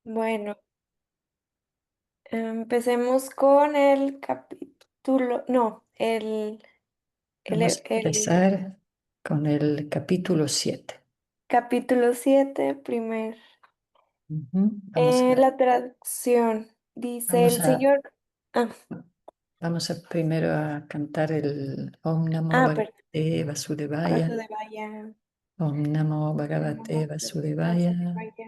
Bueno, empecemos con el capítulo, no, Vamos a el empezar con el capítulo 7. capítulo 7, primer. Ujú. Vamos a, La traducción dice vamos el a, Señor. Ah, vamos a primero a cantar el Om Namo Perdón, Bhagavate Vasudevaya. paso de vaya. Om Namo Bhagavate Vasudevaya. Paso de vaya.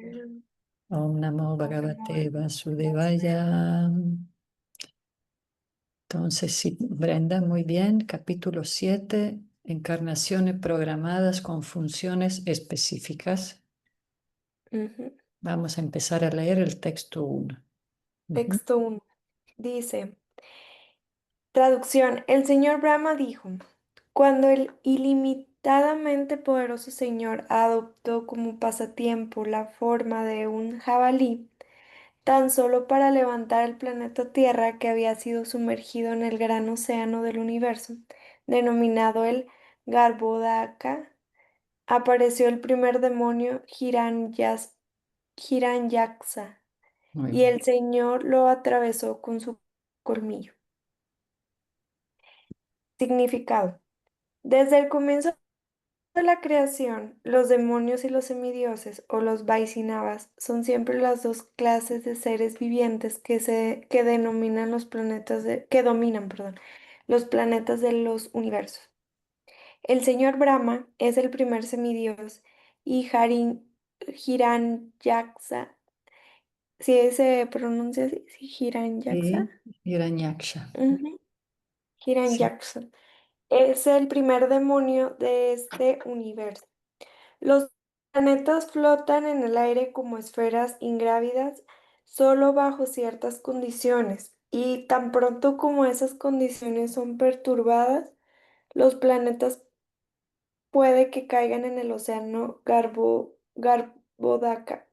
Om Namo Bhagavate Paso de Vasudevaya. Entonces, sí, Brenda, muy bien. Capítulo 7. Encarnaciones programadas con funciones específicas. Ujú. Vamos a empezar a leer el texto 1. Texto 1. Dice, traducción, el señor Brahma dijo, cuando el ilimitadamente poderoso señor adoptó como pasatiempo la forma de un jabalí, tan solo para levantar el planeta Tierra que había sido sumergido en el gran océano del universo, denominado el Garbhodaka, apareció el primer demonio Hiranyaksa, Muy y bien. el señor lo atravesó con su colmillo. Significado. Desde el comienzo de la creación, los demonios y los semidioses o los Vaishnavas son siempre las dos clases de seres vivientes que denominan los planetas que dominan, perdón, los planetas de los universos. El señor Brahma es el primer semidios y Hiranyaksa, si se pronuncia así, sí, Hiranyaksa, Sí, Hiranyaksha. ujú, Sí. Hiranyaksa, es el primer demonio de este universo. Los planetas flotan en el aire como esferas ingrávidas solo bajo ciertas condiciones, y tan pronto como esas condiciones son perturbadas, los planetas puede que caigan en el océano Garbhodaka,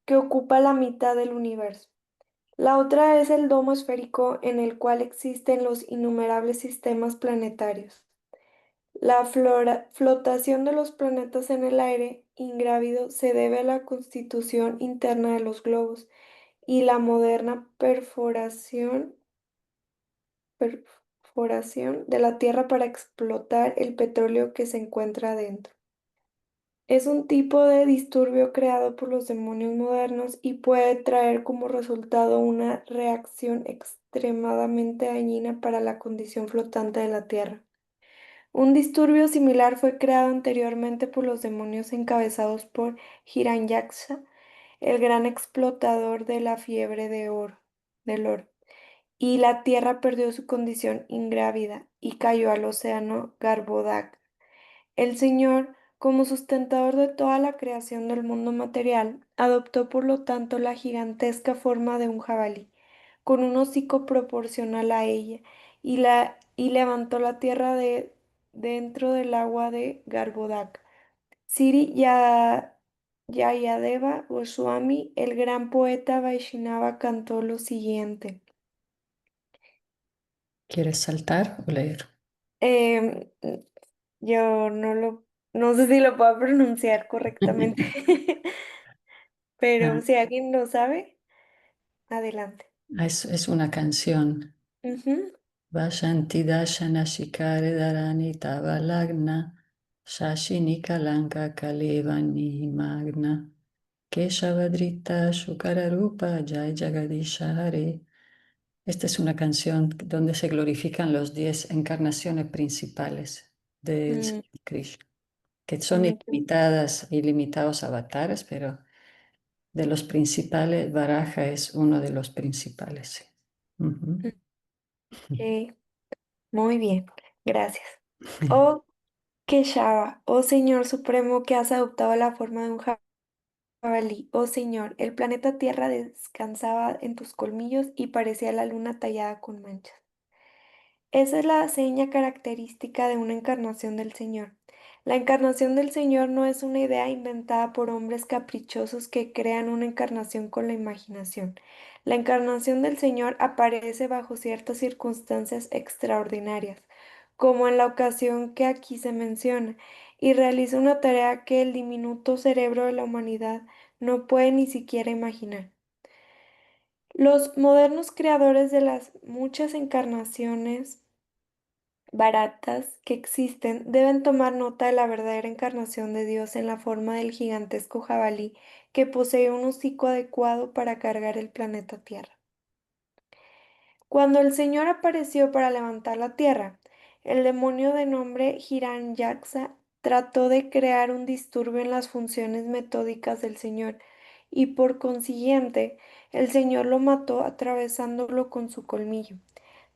que ocupa la mitad del universo. La otra es el domo esférico en el cual existen los innumerables sistemas planetarios. La flotación de los planetas en el aire ingrávido se debe a la constitución interna de los globos y la moderna perforación de la Tierra para explotar el petróleo que se encuentra dentro. Es un tipo de disturbio creado por los demonios modernos y puede traer como resultado una reacción extremadamente dañina para la condición flotante de la Tierra. Un disturbio similar fue creado anteriormente por los demonios encabezados por Hiranyaksha, el gran explotador de la fiebre del oro, y la tierra perdió su condición ingrávida y cayó al océano Garbhodak. El Señor, como sustentador de toda la creación del mundo material, adoptó por lo tanto la gigantesca forma de un jabalí, con un hocico proporcional a ella, y levantó la tierra de dentro del agua de Garbhodak. Jayadeva Goswami, el gran poeta Vaishnava, cantó lo siguiente. ¿Quieres saltar o leer? Em, yo no sé si lo puedo pronunciar correctamente, Ah, pero si alguien lo sabe, adelante. es una canción. Ujú. Vashanti Dashana Shikare Dharani Tavalagna Shashini Kalanka Kalevani Magna Keshavadrita Shukararupa Jai Jagadisha Hare. Esta es una canción donde se glorifican los 10 encarnaciones principales del Mm, Señor Krishna, que son ujú. ilimitadas, ilimitados avatares, pero de los principales, Varaha es uno de los principales. Sí. Ujú. Ok, muy bien, gracias. Oh Keshava, oh Señor Supremo, que has adoptado la forma de un jabalí, oh Señor, el planeta Tierra descansaba en tus colmillos y parecía la luna tallada con manchas. Esa es la seña característica de una encarnación del Señor. La encarnación del Señor no es una idea inventada por hombres caprichosos que crean una encarnación con la imaginación. La encarnación del Señor aparece bajo ciertas circunstancias extraordinarias, como en la ocasión que aquí se menciona, y realiza una tarea que el diminuto cerebro de la humanidad no puede ni siquiera imaginar. Los modernos creadores de las muchas encarnaciones baratas que existen deben tomar nota de la verdadera encarnación de Dios en la forma del gigantesco jabalí que posee un hocico adecuado para cargar el planeta Tierra. Cuando el Señor apareció para levantar la tierra, el demonio de nombre Hiranyaksa trató de crear un disturbio en las funciones metódicas del Señor y por consiguiente el Señor lo mató atravesándolo con su colmillo.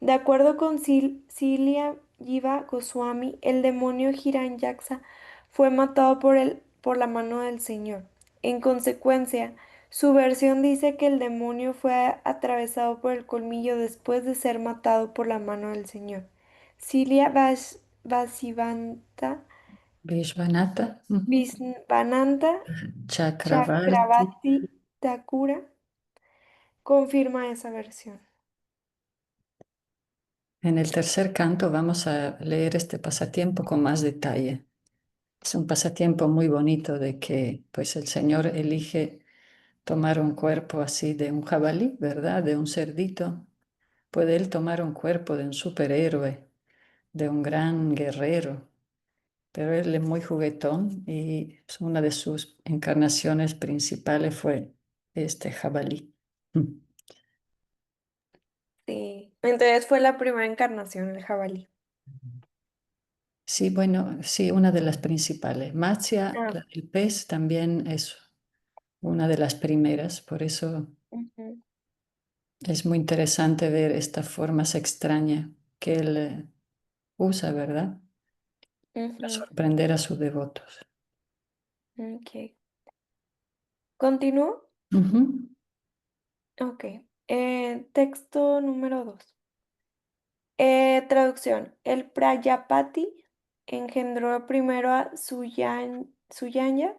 De acuerdo con Cilia Jiva Goswami, el demonio Hiranyaksa fue matado por la mano del Señor. En consecuencia, su versión dice que el demonio fue atravesado por el colmillo después de ser matado por la mano del Señor. Cilia Vasivanta Vishvanatha, ujú, Visvananta Chakravarti. Chakravarti Thakura confirma esa versión. En el tercer canto vamos a leer este pasatiempo con más detalle. Es un pasatiempo muy bonito de que pues el Señor elige tomar un cuerpo así de un jabalí, ¿verdad? De un cerdito. Puede Él tomar un cuerpo de un superhéroe, de un gran guerrero, pero Él es muy juguetón y una de sus encarnaciones principales fue este jabalí. Mm. Sí. Entonces fue la primera encarnación, el jabalí. Sí, bueno, sí, una de las principales. Matsya, Ah, la del pez, también es una de las primeras, por eso ujú, es muy interesante ver estas formas extrañas que él usa, ¿verdad? Para ujú, sorprender a sus devotos. ok. ¿Continúo? Ujú. Ok. Texto número 2. Traducción. El Prayapati engendró primero a Suyanya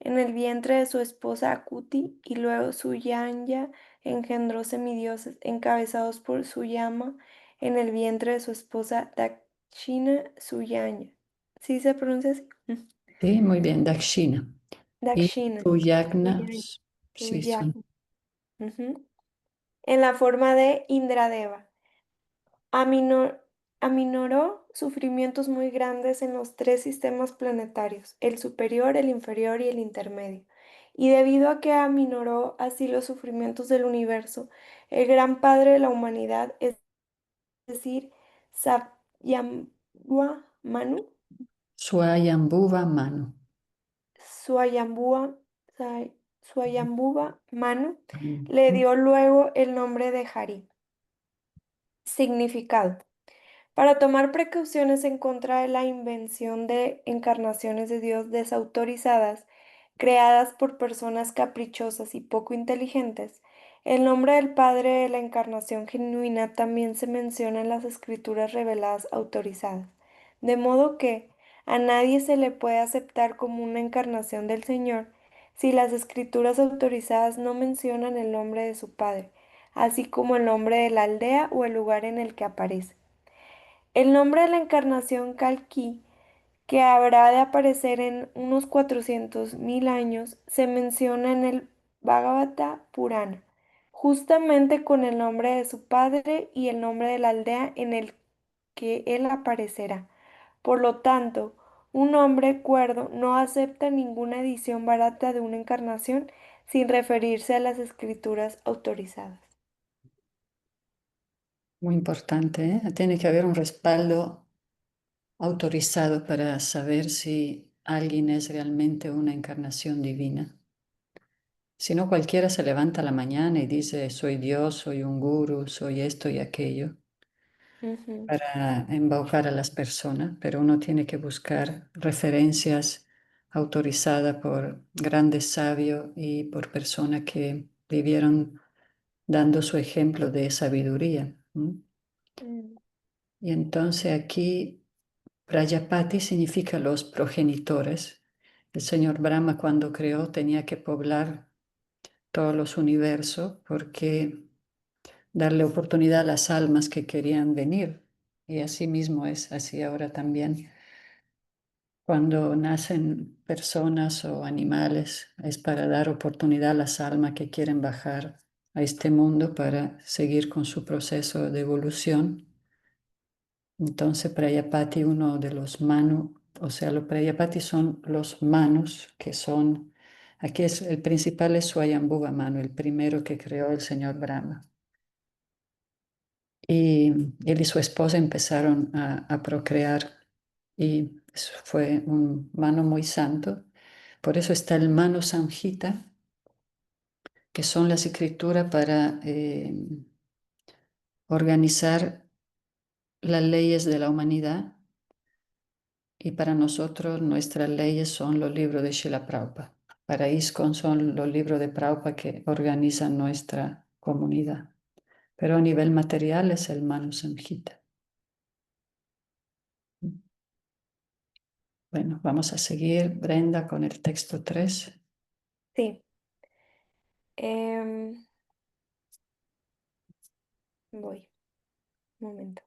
en el vientre de su esposa Akuti y luego Suyanya engendró semidioses encabezados por Suyama en el vientre de su esposa Dakshina Suyanya. ¿Sí se pronuncia así? Sí, muy bien, Dakshina. Y Dakshina. tu yagna, Suyanya. sí, Suyanya. son Ujú. En la forma de Indradeva. Amino- Aminoró sufrimientos muy grandes en los tres sistemas planetarios, el superior, el inferior y el intermedio. Y debido a que aminoró así los sufrimientos del universo, el gran padre de la humanidad, es decir, Sakyamuni Manu, Swayambhuva Manu. Swayambua, Swayambhuva Manu, le Ujú. dio luego el nombre de Hari. Significado. Para tomar precauciones en contra de la invención de encarnaciones de Dios desautorizadas, creadas por personas caprichosas y poco inteligentes, el nombre del Padre de la encarnación genuina también se menciona en las escrituras reveladas autorizadas, de modo que a nadie se le puede aceptar como una encarnación del Señor si las escrituras autorizadas no mencionan el nombre de su Padre, así como el nombre de la aldea o el lugar en el que aparece. El nombre de la encarnación Kalki, que habrá de aparecer en unos 400.000 años, se menciona en el Bhagavata Purana, justamente con el nombre de su padre y el nombre de la aldea en el que él aparecerá. Por lo tanto, un hombre cuerdo no acepta ninguna edición barata de una encarnación sin referirse a las escrituras autorizadas. Muy importante, ¿eh? Tiene que haber un respaldo autorizado para saber si alguien es realmente una encarnación divina. Si no, cualquiera se levanta a la mañana y dice, soy Dios, soy un gurú, soy esto y aquello, Ujú, para embaucar a las personas, pero uno tiene que buscar referencias autorizadas por grandes sabios y por personas que vivieron dando su ejemplo de sabiduría. ¿M? mm, Y entonces aquí Prajapati significa los progenitores. El señor Brahma cuando creó tenía que poblar todos los universos porque darle oportunidad a las almas que querían venir. Y así mismo es así ahora también. Cuando nacen personas o animales es para dar oportunidad a las almas que quieren bajar a este mundo para seguir con su proceso de evolución. Entonces, Prayapati, uno de los Manu, o sea, los Prayapati son los Manus, que son, aquí es el principal es Swayambhuva Manu, el primero que creó el señor Brahma. Y él y su esposa empezaron a procrear y fue un Manu muy santo. Por eso está el Manu Samhita, que son las escrituras para organizar las leyes de la humanidad. Y para nosotros nuestras leyes son los libros de Srila Prabhupada. Para ISKCON son los libros de Prabhupada que organizan nuestra comunidad. Pero a nivel material es el Manu Samhita. Bueno, vamos a seguir, Brenda, con el texto 3. Sí. em, Voy. Un momento.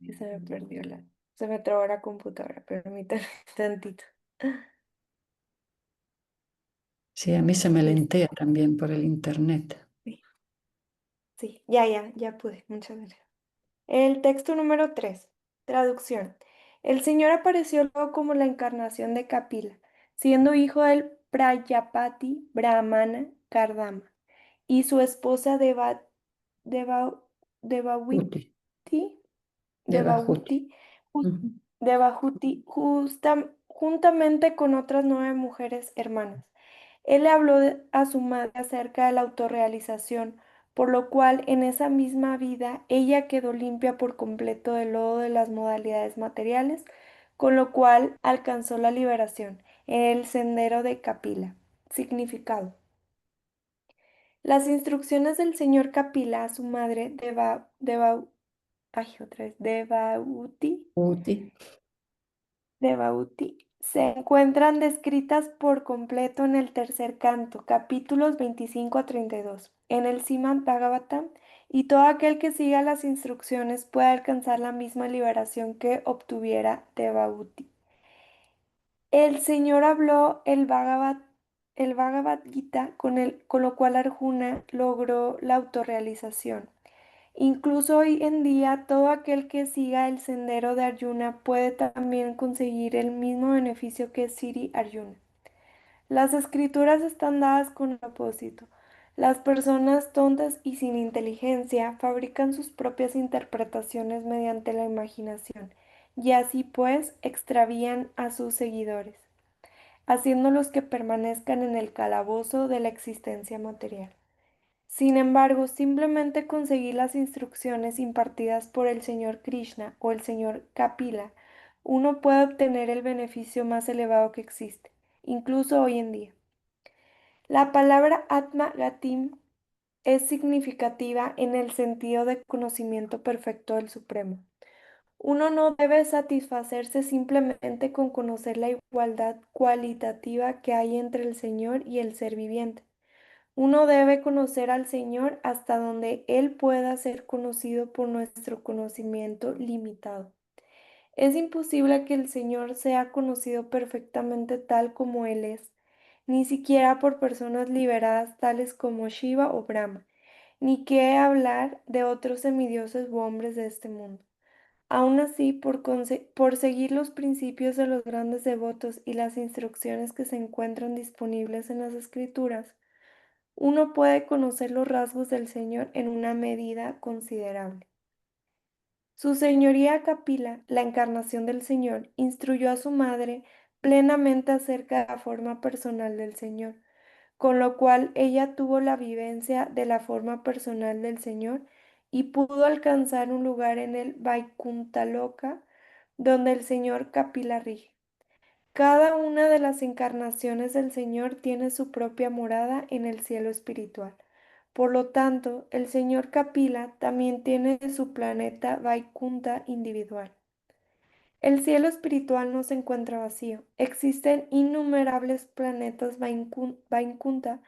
Que se me perdió la. Se me trabó la computadora. Permítame tantito. Sí, a mí se me Listo. lentea también por el internet. Sí, sí. Ya pude. Muchas gracias. El texto número 3. Traducción. El Señor apareció luego como la encarnación de Kapila, siendo hijo del Prayapati Brahmana Kardama y su esposa Deva, Uti, Devaviti, Devahuti. Devahuti, ju- Ujú. Devahuti, juntamente con otras 9 mujeres hermanas. Él le habló a su madre acerca de la autorrealización, por lo cual en esa misma vida ella quedó limpia por completo del lodo de las modalidades materiales, con lo cual alcanzó la liberación en el sendero de Kapila. Significado. Las instrucciones del señor Kapila a su madre ay, otra vez, Uti, Devauti se encuentran descritas por completo en el tercer canto, capítulos 25 a 32, en el Srimad Bhagavatam, y todo aquel que siga las instrucciones puede alcanzar la misma liberación que obtuviera Devauti. El Señor habló el Bhagavad Gita con lo cual Arjuna logró la autorrealización. Incluso hoy en día, todo aquel que siga el sendero de Arjuna puede también conseguir el mismo beneficio que Sri Arjuna. Las escrituras están dadas con propósito. Las personas tontas y sin inteligencia fabrican sus propias interpretaciones mediante la imaginación, y así pues extravían a sus seguidores, haciéndolos que permanezcan en el calabozo de la existencia material. Sin embargo, simplemente conseguir las instrucciones impartidas por el señor Krishna o el señor Kapila, uno puede obtener el beneficio más elevado que existe, incluso hoy en día. La palabra Atma Gatim es significativa en el sentido de conocimiento perfecto del Supremo. Uno no debe satisfacerse simplemente con conocer la igualdad cualitativa que hay entre el Señor y el ser viviente. Uno debe conocer al Señor hasta donde Él pueda ser conocido por nuestro conocimiento limitado. Es imposible que el Señor sea conocido perfectamente tal como Él es, ni siquiera por personas liberadas tales como Shiva o Brahma, ni qué hablar de otros semidioses u hombres de este mundo. Aún así, por seguir los principios de los grandes devotos y las instrucciones que se encuentran disponibles en las Escrituras, uno puede conocer los rasgos del Señor en una medida considerable. Su señoría Capila, la encarnación del Señor, instruyó a su madre plenamente acerca de la forma personal del Señor, con lo cual ella tuvo la vivencia de la forma personal del Señor y pudo alcanzar un lugar en el Vaikuntaloka, donde el Señor Kapila rige. Cada una de las encarnaciones del Señor tiene su propia morada en el cielo espiritual. Por lo tanto, el Señor Kapila también tiene su planeta Vaikunta individual. El cielo espiritual no se encuentra vacío. Existen innumerables planetas Vaikunta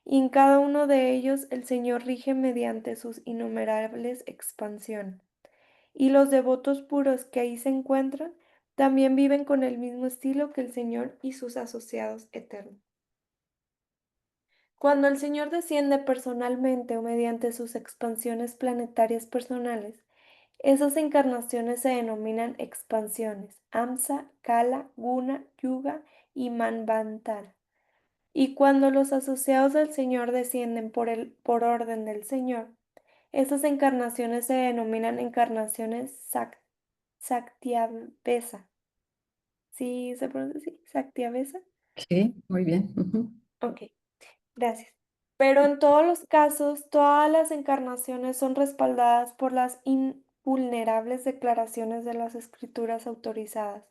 y en cada uno de ellos el Señor rige mediante sus innumerables expansiones. y los devotos puros que ahí se encuentran también viven con el mismo estilo que el Señor y sus asociados eternos. Cuando el Señor desciende personalmente o mediante sus expansiones planetarias personales, esas encarnaciones se denominan expansiones, Amsa, Kala, Guna, Yuga y Manvantara. Y cuando los asociados del Señor descienden por orden del Señor, esas encarnaciones se denominan encarnaciones Saktiavesa. ¿Sí se pronuncia así? ¿Saktiavesa? Sí, muy bien. Ujú. Ok. Gracias. Pero en todos los casos, todas las encarnaciones son respaldadas por las invulnerables declaraciones de las escrituras autorizadas,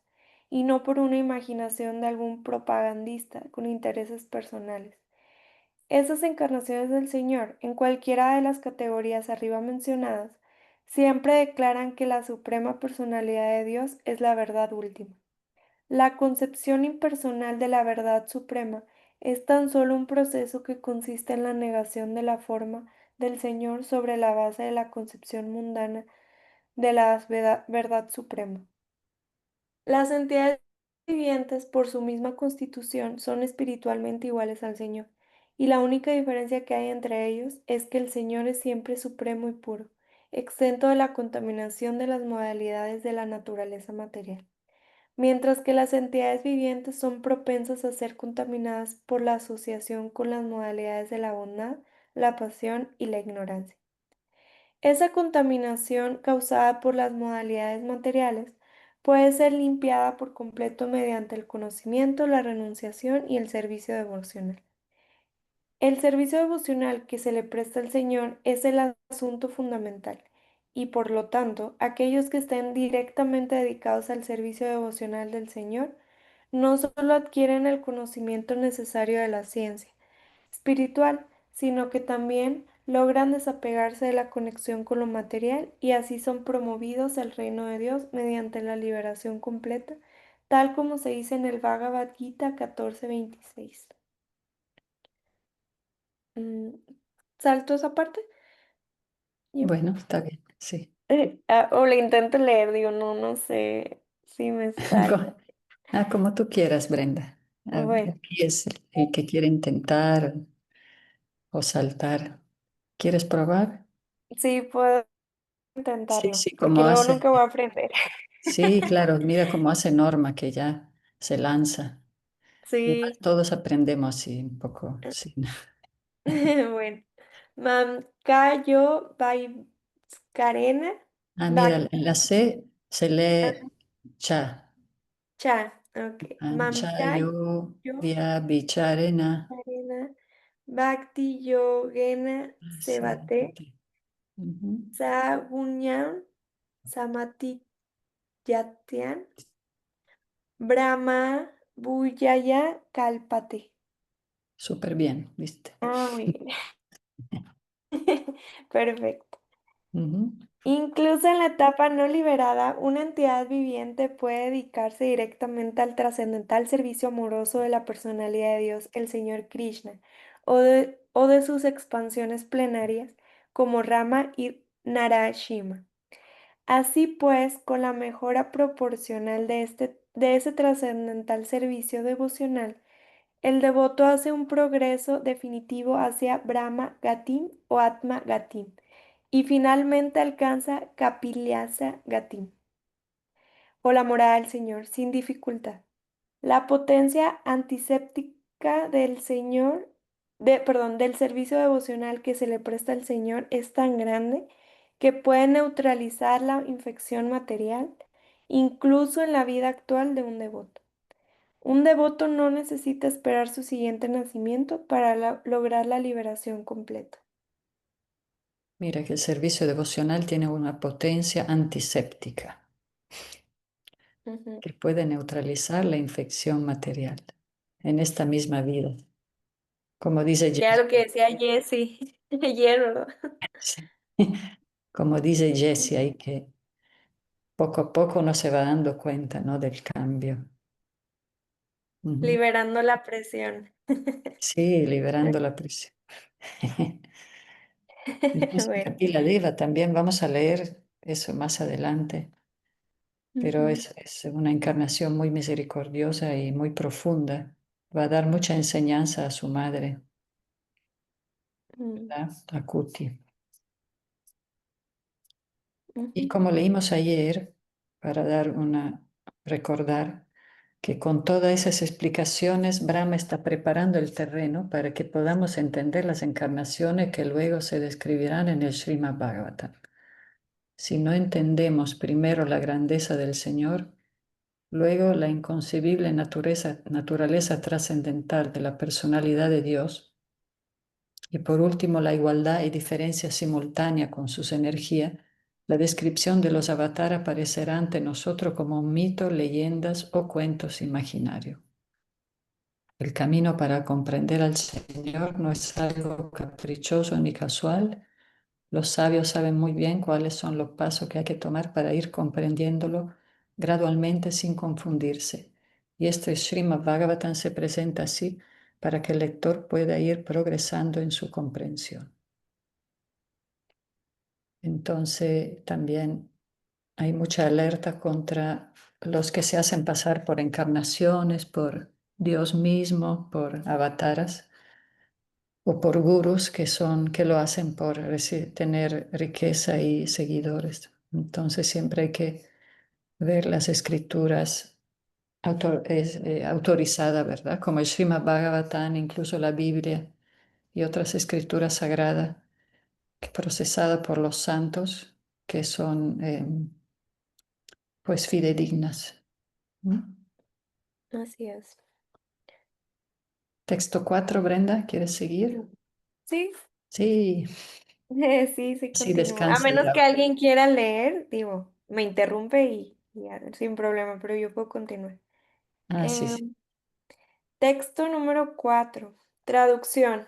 y no por una imaginación de algún propagandista con intereses personales. Esas encarnaciones del Señor, en cualquiera de las categorías arriba mencionadas, siempre declaran que la suprema personalidad de Dios es la verdad última. La concepción impersonal de la verdad suprema es tan solo un proceso que consiste en la negación de la forma del Señor sobre la base de la concepción mundana de la verdad suprema. Las entidades vivientes, por su misma constitución, son espiritualmente iguales al Señor, y la única diferencia que hay entre ellos es que el Señor es siempre supremo y puro, exento de la contaminación de las modalidades de la naturaleza material, mientras que las entidades vivientes son propensas a ser contaminadas por la asociación con las modalidades de la bondad, la pasión y la ignorancia. Esa contaminación causada por las modalidades materiales puede ser limpiada por completo mediante el conocimiento, la renunciación y el servicio devocional. El servicio devocional que se le presta al Señor es el asunto fundamental, y por lo tanto, aquellos que estén directamente dedicados al servicio devocional del Señor no solo adquieren el conocimiento necesario de la ciencia espiritual, sino que también logran desapegarse de la conexión con lo material y así son promovidos al reino de Dios mediante la liberación completa, tal como se dice en el Bhagavad Gita 14:26. Mm, ¿Salto esa parte? Yo. Bueno, está bien, sí. O le intento leer, digo, no, no sé si me Co- sale. Como tú quieras, Brenda. Bueno, Aquí es el que quiere intentar o saltar. ¿Quieres probar? sí puedo Sí, intentarlo, sí, porque como luego hace. nunca voy a aprender. Sí, claro, mira cómo hace Norma, que ya se lanza. Igual Sí, todos aprendemos así un poco. Sí. bueno. Mancayo Vaiscarena Mira, en la C se lee cha. Bacha. Ok. Anchayo Mancayo via bicharena. Arena Bhakti Yogena Sebate Sevate. Ujú. Sagunyam Samatiyatyan Brahma Buyaya Kalpate. Súper bien, ¿viste? Ah, muy bien. Perfecto. Ujú. Incluso en la etapa no liberada, una entidad viviente puede dedicarse directamente al trascendental servicio amoroso de la personalidad de Dios, el Señor Krishna, o de sus expansiones plenarias, como Rama y Narashima. Así pues, con la mejora proporcional de ese trascendental servicio devocional, el devoto hace un progreso definitivo hacia Brahma Gatim o Atma Gatim y finalmente alcanza Kapilyasa Gatim o la morada del Señor sin dificultad. La potencia antiséptica del Señor, perdón, del servicio devocional que se le presta al Señor es tan grande que puede neutralizar la infección material, incluso en la vida actual de un devoto. Un devoto no necesita esperar su siguiente nacimiento para lograr la liberación completa. Mira que el servicio devocional tiene una potencia antiséptica Ujú. que puede neutralizar la infección material en esta misma vida. Como dice Que era Jesse, lo que decía Jessie ayer, ¿verdad? como dice Jesse ahí que poco a poco uno se va dando cuenta, ¿no? Del cambio. Ujú. Liberando la presión. Sí, liberando la presión. Entonces, Bueno, Kapila Deva también vamos a leer. eso más adelante, pero Ujú, es una encarnación muy misericordiosa y muy profunda. Va a dar mucha enseñanza a su madre, mm, ¿verdad? A Kuti. Y ujú, como leímos ayer, para recordar que con todas esas explicaciones, Brahma está preparando el terreno para que podamos entender las encarnaciones que luego se describirán en el Srimad Bhagavatam. Si no entendemos primero la grandeza del Señor, luego la inconcebible naturaleza trascendental de la personalidad de Dios, y por último la igualdad y diferencia simultánea con sus energías, la descripción de los avatar aparecerá ante nosotros como un mito, leyendas o cuentos imaginarios. El camino para comprender al Señor no es algo caprichoso ni casual. Los sabios saben muy bien cuáles son los pasos que hay que tomar para ir comprendiéndolo gradualmente sin confundirse. Y este Srimad Bhagavatam se presenta así para que el lector pueda ir progresando en su comprensión. Entonces, también hay mucha alerta contra los que se hacen pasar por encarnaciones, por Dios mismo, por avataras o por gurús que lo hacen por tener riqueza y seguidores. Entonces siempre hay que ver las escrituras autorizadas, ¿verdad? Como el Srimad Bhagavatam, incluso la Biblia y otras escrituras sagradas procesadas por los santos que son pues fidedignas. ¿No? así es. Texto 4, Brenda, ¿quieres seguir? Sí, Sí, sí, sí, sí, continúo. A descansa menos ya. que alguien quiera leer, digo, me interrumpe y ya, sin problema, pero yo puedo continuar. Ah, sí, sí. Em, Texto número 4. Traducción.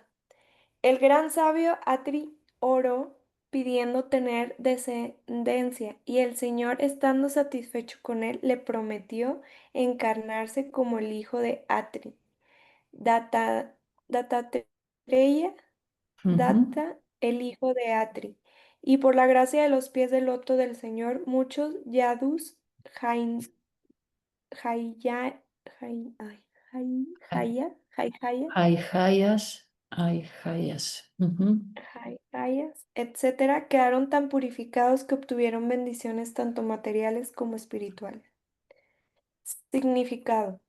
El gran sabio Atri oró pidiendo tener descendencia, y el Señor, estando satisfecho con él, le prometió encarnarse como el hijo de Atri, Data, Dattatreya, Ujú. Datta, el hijo de Atri. Y por la gracia de los pies del loto del Señor, muchos yadus, jain, jaya, jai- ay, jaya, Hay jayas, hay jayas. Ujú. hayas, etcétera, quedaron tan purificados que obtuvieron bendiciones tanto materiales como espirituales. Significado.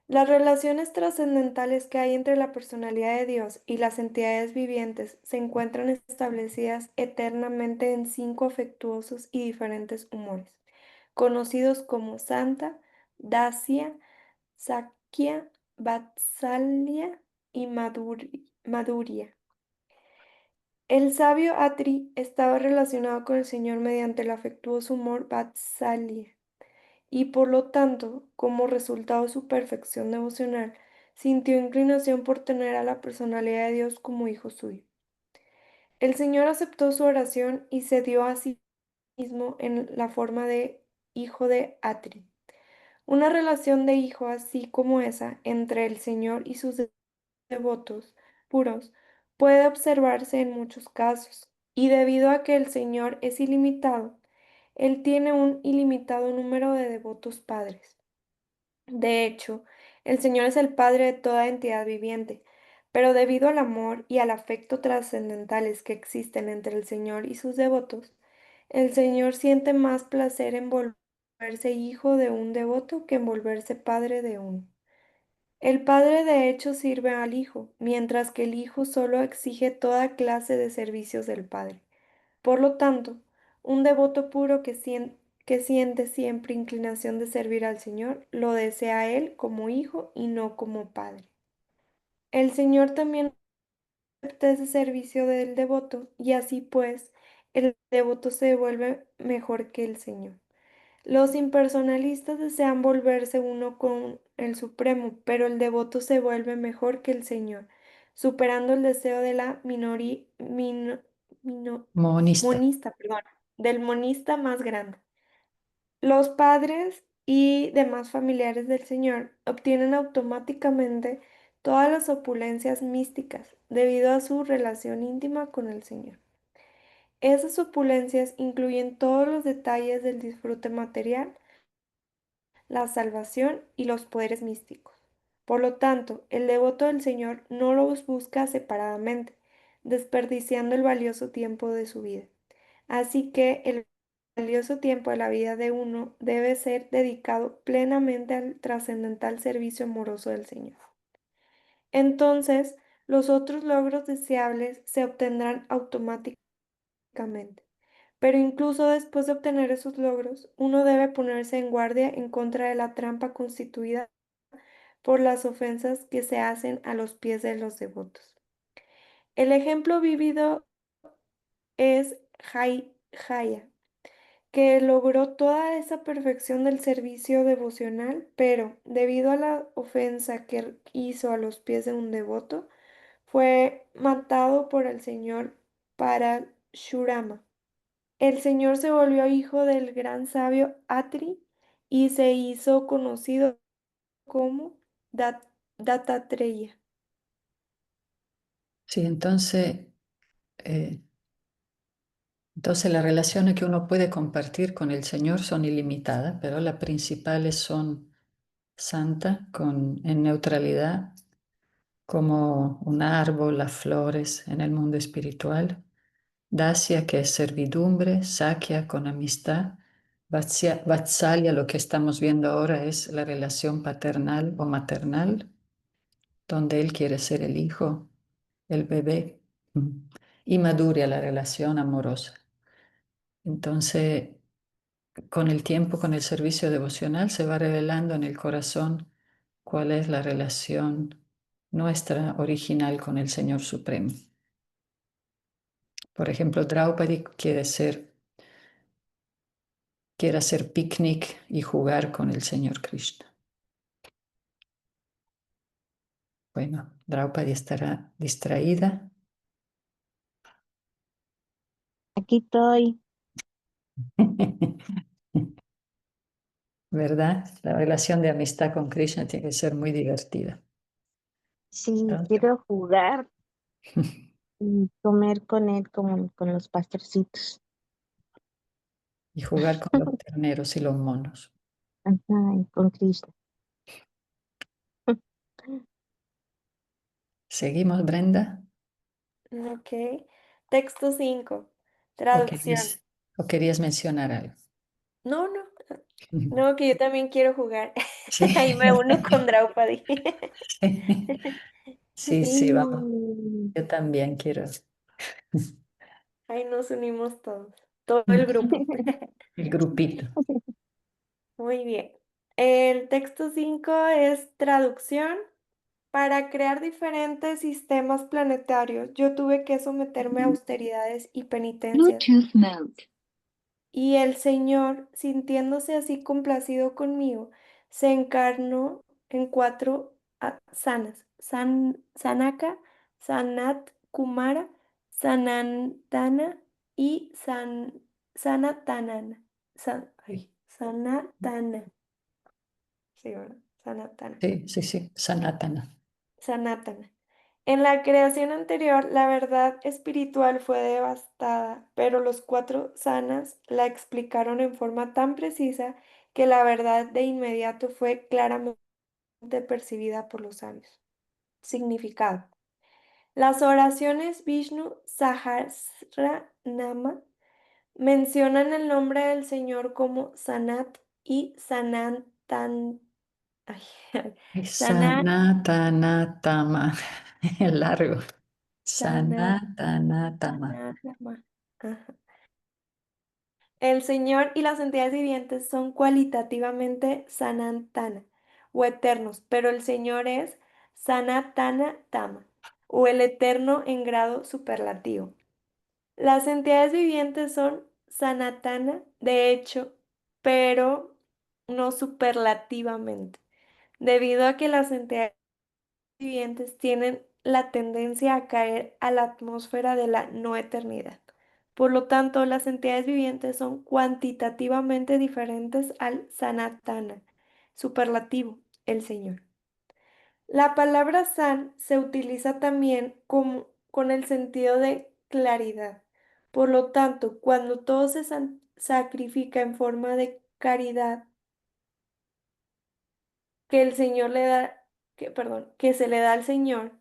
Las relaciones trascendentales que hay entre la personalidad de Dios y las entidades vivientes se encuentran establecidas eternamente en cinco afectuosos y diferentes humores, conocidos como Santa, Dacia, Sakya, Vatsalya y Madhurya. El sabio Atri estaba relacionado con el Señor mediante el afectuoso humor Vatsalya y por lo tanto, como resultado de su perfección devocional, sintió inclinación por tener a la personalidad de Dios como hijo suyo. El Señor aceptó su oración y se dio a sí mismo en la forma de hijo de Atri. Una relación de hijo así como esa entre el Señor y sus devotos puros puede observarse en muchos casos, y debido a que el Señor es ilimitado, Él tiene un ilimitado número de devotos padres. De hecho, el Señor es el Padre de toda entidad viviente, pero debido al amor y al afecto trascendentales que existen entre el Señor y sus devotos, el Señor siente más placer en volverse hijo de un devoto que en volverse padre de uno. El padre de hecho sirve al hijo, mientras que el hijo solo exige toda clase de servicios del padre. Por lo tanto, un devoto puro que siente siempre inclinación de servir al Señor, lo desea a Él como hijo y no como padre. El Señor también acepta ese servicio del devoto y así pues el devoto se vuelve mejor que el Señor. Los impersonalistas desean volverse uno con el Supremo, pero el devoto se vuelve mejor que el Señor, superando el deseo de la mino- Monista. monista, perdón, del monista más grande. Los padres y demás familiares del Señor obtienen automáticamente todas las opulencias místicas debido a su relación íntima con el Señor. Esas opulencias incluyen todos los detalles del disfrute material, la salvación y los poderes místicos. Por lo tanto, el devoto del Señor no los busca separadamente, desperdiciando el valioso tiempo de su vida. Así que el valioso tiempo de la vida de uno debe ser dedicado plenamente al trascendental servicio amoroso del Señor. Entonces, los otros logros deseables se obtendrán automáticamente. Pero incluso después de obtener esos logros, uno debe ponerse en guardia en contra de la trampa constituida por las ofensas que se hacen a los pies de los devotos. El ejemplo vivido es Jaya, que logró toda esa perfección del servicio devocional, pero debido a la ofensa que hizo a los pies de un devoto, fue matado por el señor Parashurama. El señor se volvió hijo del gran sabio Atri y se hizo conocido como Dattatreya. Sí, eh, entonces las relaciones que uno puede compartir con el Señor son ilimitadas, pero las principales son santa, en neutralidad, como un árbol, las flores en el mundo espiritual. Dacia, que es servidumbre, Sakya con amistad, Vatsalya, lo que estamos viendo ahora es la relación paternal o maternal, donde él quiere ser el hijo, el bebé, mm, y Madhurya, la relación amorosa. Entonces, con el tiempo, con el servicio devocional, se va revelando en el corazón cuál es la relación nuestra original con el Señor Supremo. Por ejemplo, Draupadi quiere hacer picnic y jugar con el Señor Krishna. Bueno, Draupadi estará distraída, Aquí estoy. ¿verdad? La relación de amistad con Krishna tiene que ser muy divertida. Sí, Entonces, quiero jugar y comer con él como con los pastorcitos. y jugar con los terneros y los monos. Ajá, y con Cristo. ¿Seguimos, Brenda? Ok. Texto 5. ¿O Traducción. querías, o querías mencionar algo? No, no, no, que yo también quiero jugar. Sí, Ahí me yo uno con también. Draupadi. Sí, sí, vamos. Sí. Yo también quiero. Ahí nos unimos todos, todo el grupo. El grupito. Muy bien. El texto 5 es traducción. Para crear diferentes sistemas planetarios, yo tuve que someterme a austeridades y penitencias. Bluetooth mode. Y el Señor, sintiéndose así complacido conmigo, se encarnó en cuatro sanas: Sanaka, Sanat Kumara, Sanantana y Sanatanana. Sanatana. Sí, ¿verdad? Sanatana. Sí, sí, sí, Sanatana. Sanatana. En la creación anterior, la verdad espiritual fue devastada, pero los cuatro sanas la explicaron en forma tan precisa que la verdad de inmediato fue claramente percibida por los sabios. Significado. Las oraciones Vishnu Sahasranama mencionan el nombre del Señor como Sanat y Sanantan. Ay, Sanat. Sanatanatama. Largo. Sanat. Sanatanatama. Ajá. El Señor y las entidades vivientes son cualitativamente sanatana o eternos, pero el Señor es sanatana tama o el eterno en grado superlativo. Las entidades vivientes son sanatana, de hecho, pero no superlativamente, debido a que las entidades vivientes tienen la tendencia a caer a la atmósfera de la no eternidad. Por lo tanto, las entidades vivientes son cuantitativamente diferentes al sanatana, superlativo, el Señor. La palabra san se utiliza también con el sentido de claridad. Por lo tanto, cuando todo se sacrifica en forma de caridad que el Señor le da, que se le da al Señor,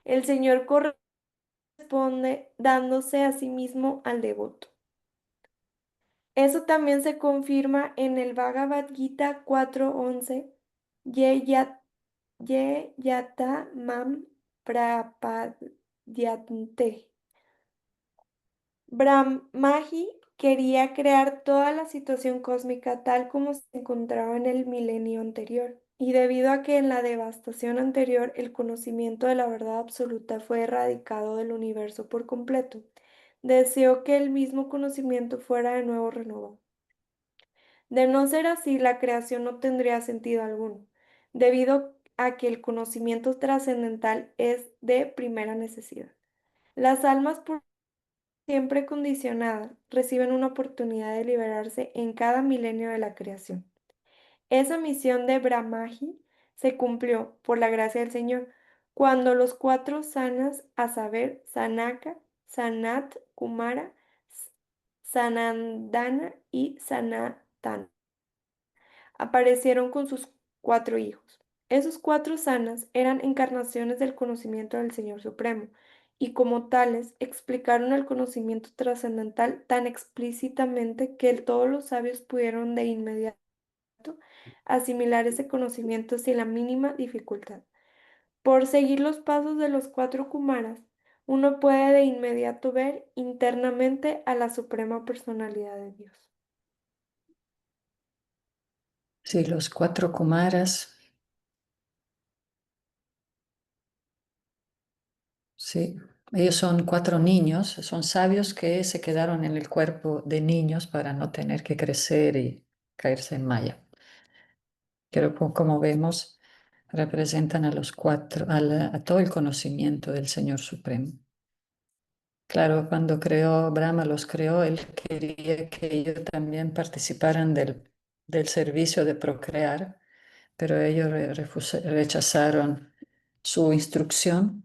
el Señor corresponde dándose a sí mismo al devoto. Eso también se confirma en el Bhagavad Gita 4:11, Ye yata mam prapadyante. Brahmaji quería crear toda la situación cósmica tal como se encontraba en el milenio anterior, y debido a que en la devastación anterior el conocimiento de la verdad absoluta fue erradicado del universo por completo, deseó que el mismo conocimiento fuera de nuevo renovado. De no ser así, la creación no tendría sentido alguno, debido a que el conocimiento trascendental es de primera necesidad. Las almas por siempre condicionadas reciben una oportunidad de liberarse en cada milenio de la creación. Esa misión de Brahmaji se cumplió, por la gracia del Señor, cuando los cuatro sanas, a saber, Sanaka, Sanat Kumara, Sanandana y Sanatana, aparecieron con sus cuatro hijos. Esos cuatro sanas eran encarnaciones del conocimiento del Señor Supremo, y como tales explicaron el conocimiento trascendental tan explícitamente que todos los sabios pudieron de inmediato asimilar ese conocimiento sin la mínima dificultad. Por seguir los pasos de los cuatro Kumaras, uno puede de inmediato ver internamente a la Suprema Personalidad de Dios. Sí, los cuatro Kumaras, sí, ellos son cuatro niños, son sabios que se quedaron en el cuerpo de niños para no tener que crecer y caerse en maya. Pero como vemos, representan a los cuatro, a todo el conocimiento del Señor Supremo. Claro, cuando creó Brahma, los creó, él quería que ellos también participaran del servicio de procrear, pero ellos rechazaron su instrucción,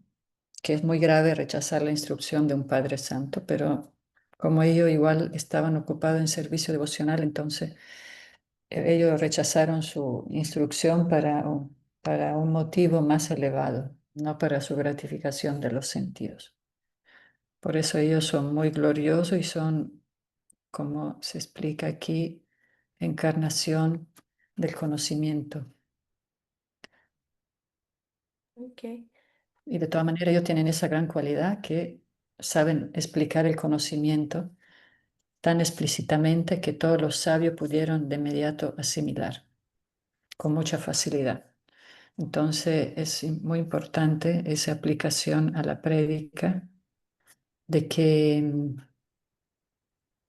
que es muy grave rechazar la instrucción de un Padre Santo, pero como ellos igual estaban ocupados en servicio devocional, entonces ellos rechazaron su instrucción para un motivo más elevado, no para su gratificación de los sentidos. Por eso ellos son muy gloriosos y son, como se explica aquí, encarnación del conocimiento. Ok, Y de todas maneras ellos tienen esa gran cualidad que saben explicar el conocimiento tan explícitamente que todos los sabios pudieron de inmediato asimilar con mucha facilidad. Entonces es muy importante esa aplicación a la prédica de que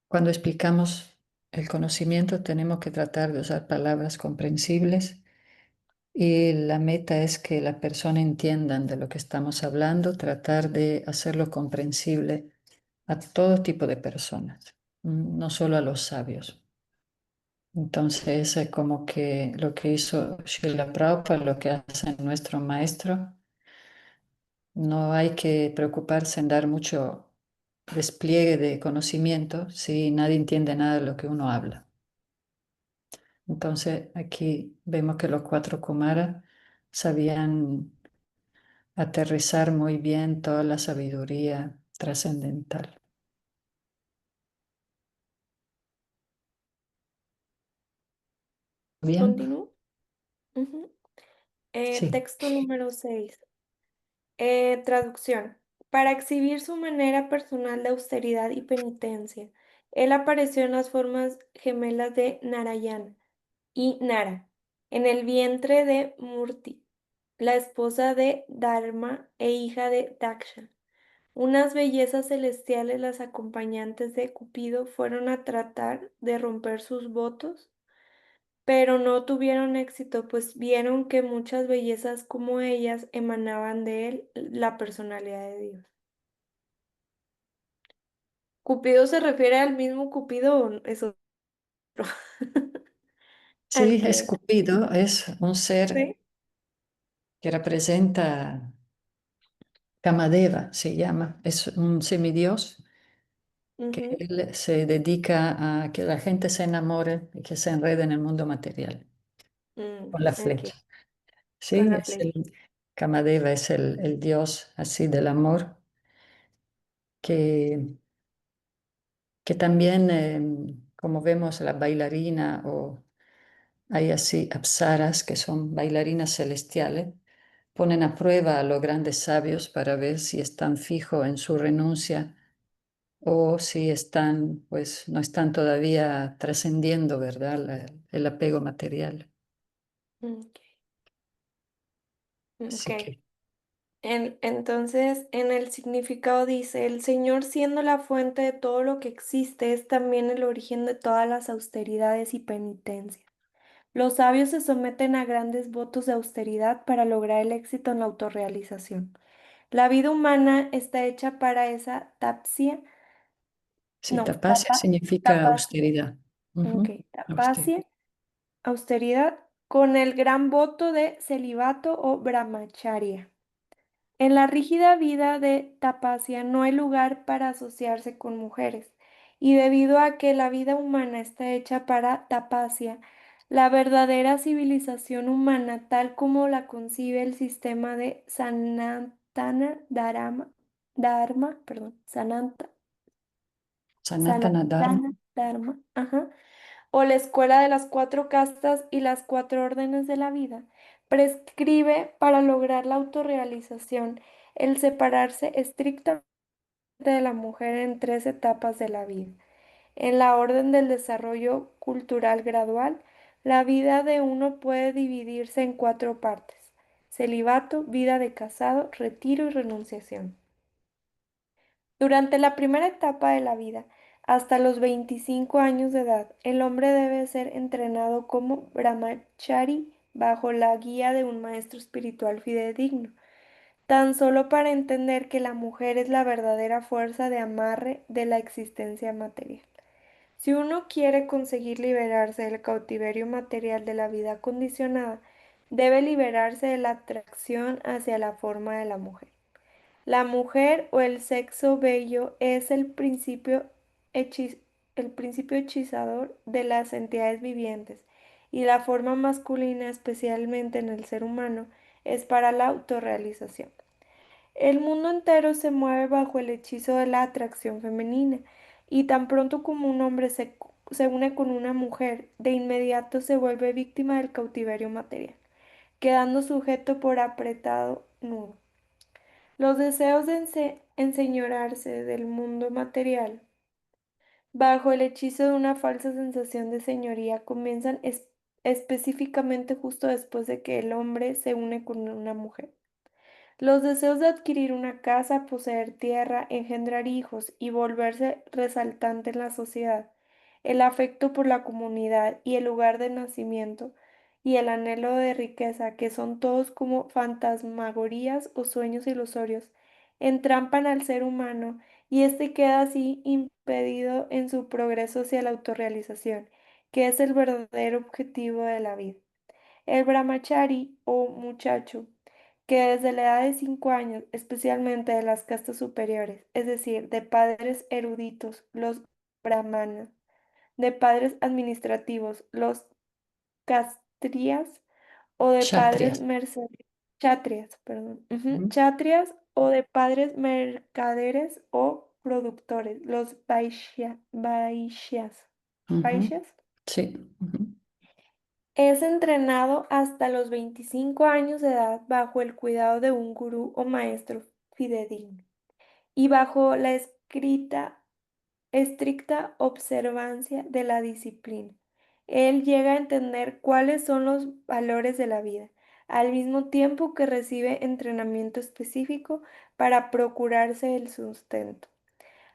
cuando explicamos el conocimiento tenemos que tratar de usar palabras comprensibles y la meta es que la persona entiendan de lo que estamos hablando, tratar de hacerlo comprensible a todo tipo de personas, no solo a los sabios. Entonces, es como que lo que hizo Srila Prabhupada, lo que hace nuestro maestro, no hay que preocuparse en dar mucho despliegue de conocimiento si nadie entiende nada de lo que uno habla. Entonces, aquí vemos que los cuatro Kumaras sabían aterrizar muy bien toda la sabiduría trascendental. Bien, continúo. Ujú. sí. Texto número 6. Traducción. Para exhibir su manera personal de austeridad y penitencia, él apareció en las formas gemelas de Narayana y Nara, en el vientre de Murti, la esposa de Dharma e hija de Daksha. Unas bellezas celestiales, las acompañantes de Cupido, fueron a tratar de romper sus votos, pero no tuvieron éxito, pues vieron que muchas bellezas como ellas emanaban de él, la personalidad de Dios. ¿Cupido se refiere al mismo Cupido o es otro? Al Sí, es que... Cupido, es un ser ¿Sí? que representa Kamadeva, se llama, es un semidios que Ujú. él se dedica a que la gente se enamore y que se enrede en el mundo material con la Ok, flecha. con Sí, la es flecha. el Kamadeva, es el dios así del amor que, que también, como vemos, la bailarina o hay así apsaras que son bailarinas celestiales, ponen a prueba a los grandes sabios para ver si están fijos en su renuncia o si están, pues no están todavía trascendiendo, ¿verdad? El apego material. Ok, ok. Así que Entonces, en el significado dice, el Señor siendo la fuente de todo lo que existe, es también el origen de todas las austeridades y penitencias. Los sabios se someten a grandes votos de austeridad para lograr el éxito en la autorrealización. La vida humana está hecha para esa tapsia, sí, no, tapasia significa tapacia, austeridad. ok, Ujú, austeridad. tapacia, austeridad, con el gran voto de celibato o brahmacharya. En la rígida vida de Tapacia no hay lugar para asociarse con mujeres, y debido a que la vida humana está hecha para Tapacia, la verdadera civilización humana, tal como la concibe el sistema de Sanatana Sanatana Dharma. Sanatana Dharma, ajá, o la escuela de las cuatro castas y las cuatro órdenes de la vida, prescribe para lograr la autorrealización el separarse estrictamente de la mujer en tres etapas de la vida. En la orden del desarrollo cultural gradual, la vida de uno puede dividirse en cuatro partes: celibato, vida de casado, retiro y renunciación. Durante la primera etapa de la vida, hasta los 25 años de edad, el hombre debe ser entrenado como brahmachari bajo la guía de un maestro espiritual fidedigno, tan solo para entender que la mujer es la verdadera fuerza de amarre de la existencia material. Si uno quiere conseguir liberarse del cautiverio material de la vida condicionada, debe liberarse de la atracción hacia la forma de la mujer. La mujer o el sexo bello es hechiz- el principio hechizador de las entidades vivientes y la forma masculina, especialmente en el ser humano, es para la autorrealización. El mundo entero se mueve bajo el hechizo de la atracción femenina y tan pronto como un hombre se une con una mujer, de inmediato se vuelve víctima del cautiverio material, quedando sujeto por apretado nudo. Los deseos de enseñorearse del mundo material, bajo el hechizo de una falsa sensación de señoría, comienzan específicamente justo después de que el hombre se une con una mujer. Los deseos de adquirir una casa, poseer tierra, engendrar hijos y volverse resaltante en la sociedad, el afecto por la comunidad y el lugar de nacimiento, y el anhelo de riqueza, que son todos como fantasmagorías o sueños ilusorios, entrampan al ser humano y éste queda así impedido en su progreso hacia la autorrealización, que es el verdadero objetivo de la vida. El brahmachari o muchacho, que desde la edad de 5 años, especialmente de las castas superiores, es decir, de padres eruditos, los brahmanas, de padres administrativos, los castrias, o de padres Kshatriyas. chatrias, perdón, Ujú, chatrias, o de padres mercaderes o productores, los vaishyas. ujú, ¿Vaishyas? sí. Ujú. Es entrenado hasta los 25 años de edad bajo el cuidado de un gurú o maestro fidedigno y bajo la estricta observancia de la disciplina. Él llega a entender cuáles son los valores de la vida, al mismo tiempo que recibe entrenamiento específico para procurarse el sustento.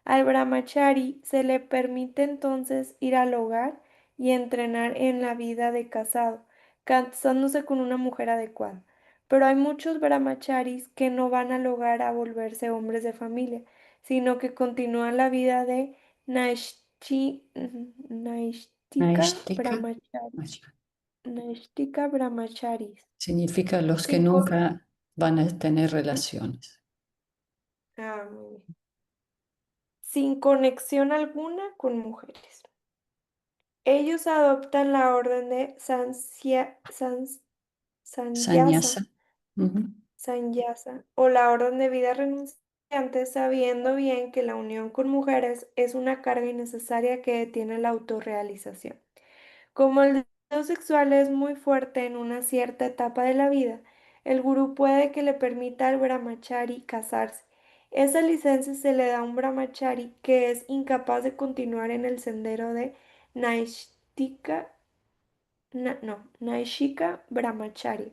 Al brahmachari se le permite entonces ir al hogar y entrenar en la vida de casado, casándose con una mujer adecuada. Pero hay muchos brahmacharis que no van al hogar a volverse hombres de familia, sino que continúan la vida de Naishtika Naishtika. Brahmacharis. Significa los que Sin co- nunca van a tener relaciones. Ah, muy bien. sin conexión alguna con mujeres. Ellos adoptan la orden de Sannyasa. Sanyasa, Ujú, Sanyasa o la orden de vida renunciante, sabiendo bien que la unión con mujeres es una carga innecesaria que detiene la autorrealización. Como el deseo sexual es muy fuerte en una cierta etapa de la vida, el gurú puede que le permita al brahmachari casarse. Esa licencia se le da a un brahmachari que es incapaz de continuar en el sendero de Naishtika, Naishika Brahmachari.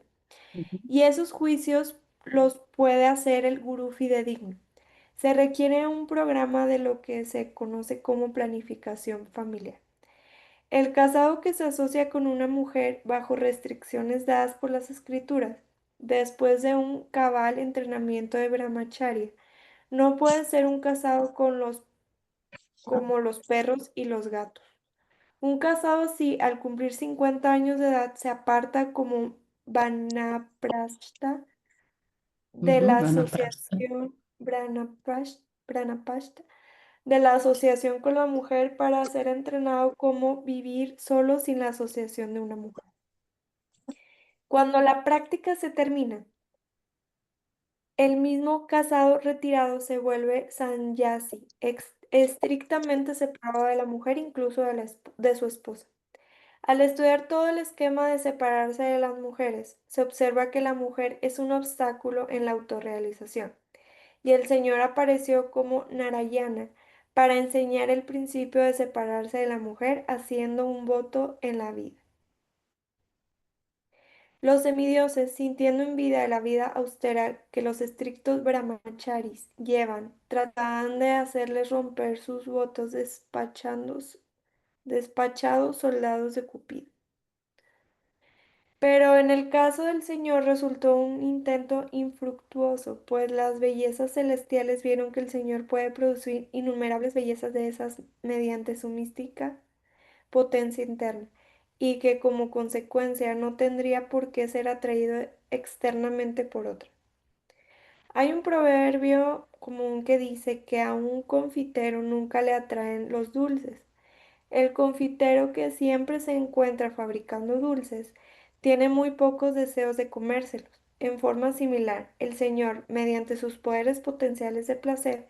ujú. Y esos juicios los puede hacer el gurú fidedigno. Se requiere un programa de lo que se conoce como planificación familiar. El casado que se asocia con una mujer bajo restricciones dadas por las escrituras, después de un cabal entrenamiento de brahmacharya, no puede ser un casado como los perros y los gatos. Un casado así, al cumplir 50 años de edad, se aparta como vanaprastha de Ujú, la vanaprastha. asociación Pranapashta, de la asociación con la mujer para ser entrenado como vivir solo sin la asociación de una mujer. Cuando la práctica se termina, el mismo casado retirado se vuelve sannyasi, estrictamente separado de la mujer, incluso de su esposa. Al estudiar todo el esquema de separarse de las mujeres, se observa que la mujer es un obstáculo en la autorrealización, y el Señor apareció como Narayana para enseñar el principio de separarse de la mujer haciendo un voto en la vida. Los semidioses, sintiendo envidia de la vida austera que los estrictos brahmacharis llevan, trataban de hacerles romper sus votos despachados soldados de Cupido. Pero en el caso del Señor resultó un intento infructuoso, pues las bellezas celestiales vieron que el Señor puede producir innumerables bellezas de esas mediante su mística potencia interna, y que como consecuencia no tendría por qué ser atraído externamente por otro. Hay un proverbio común que dice que a un confitero nunca le atraen los dulces. El confitero que siempre se encuentra fabricando dulces tiene muy pocos deseos de comérselos. En forma similar, el Señor, mediante sus poderes potenciales de placer,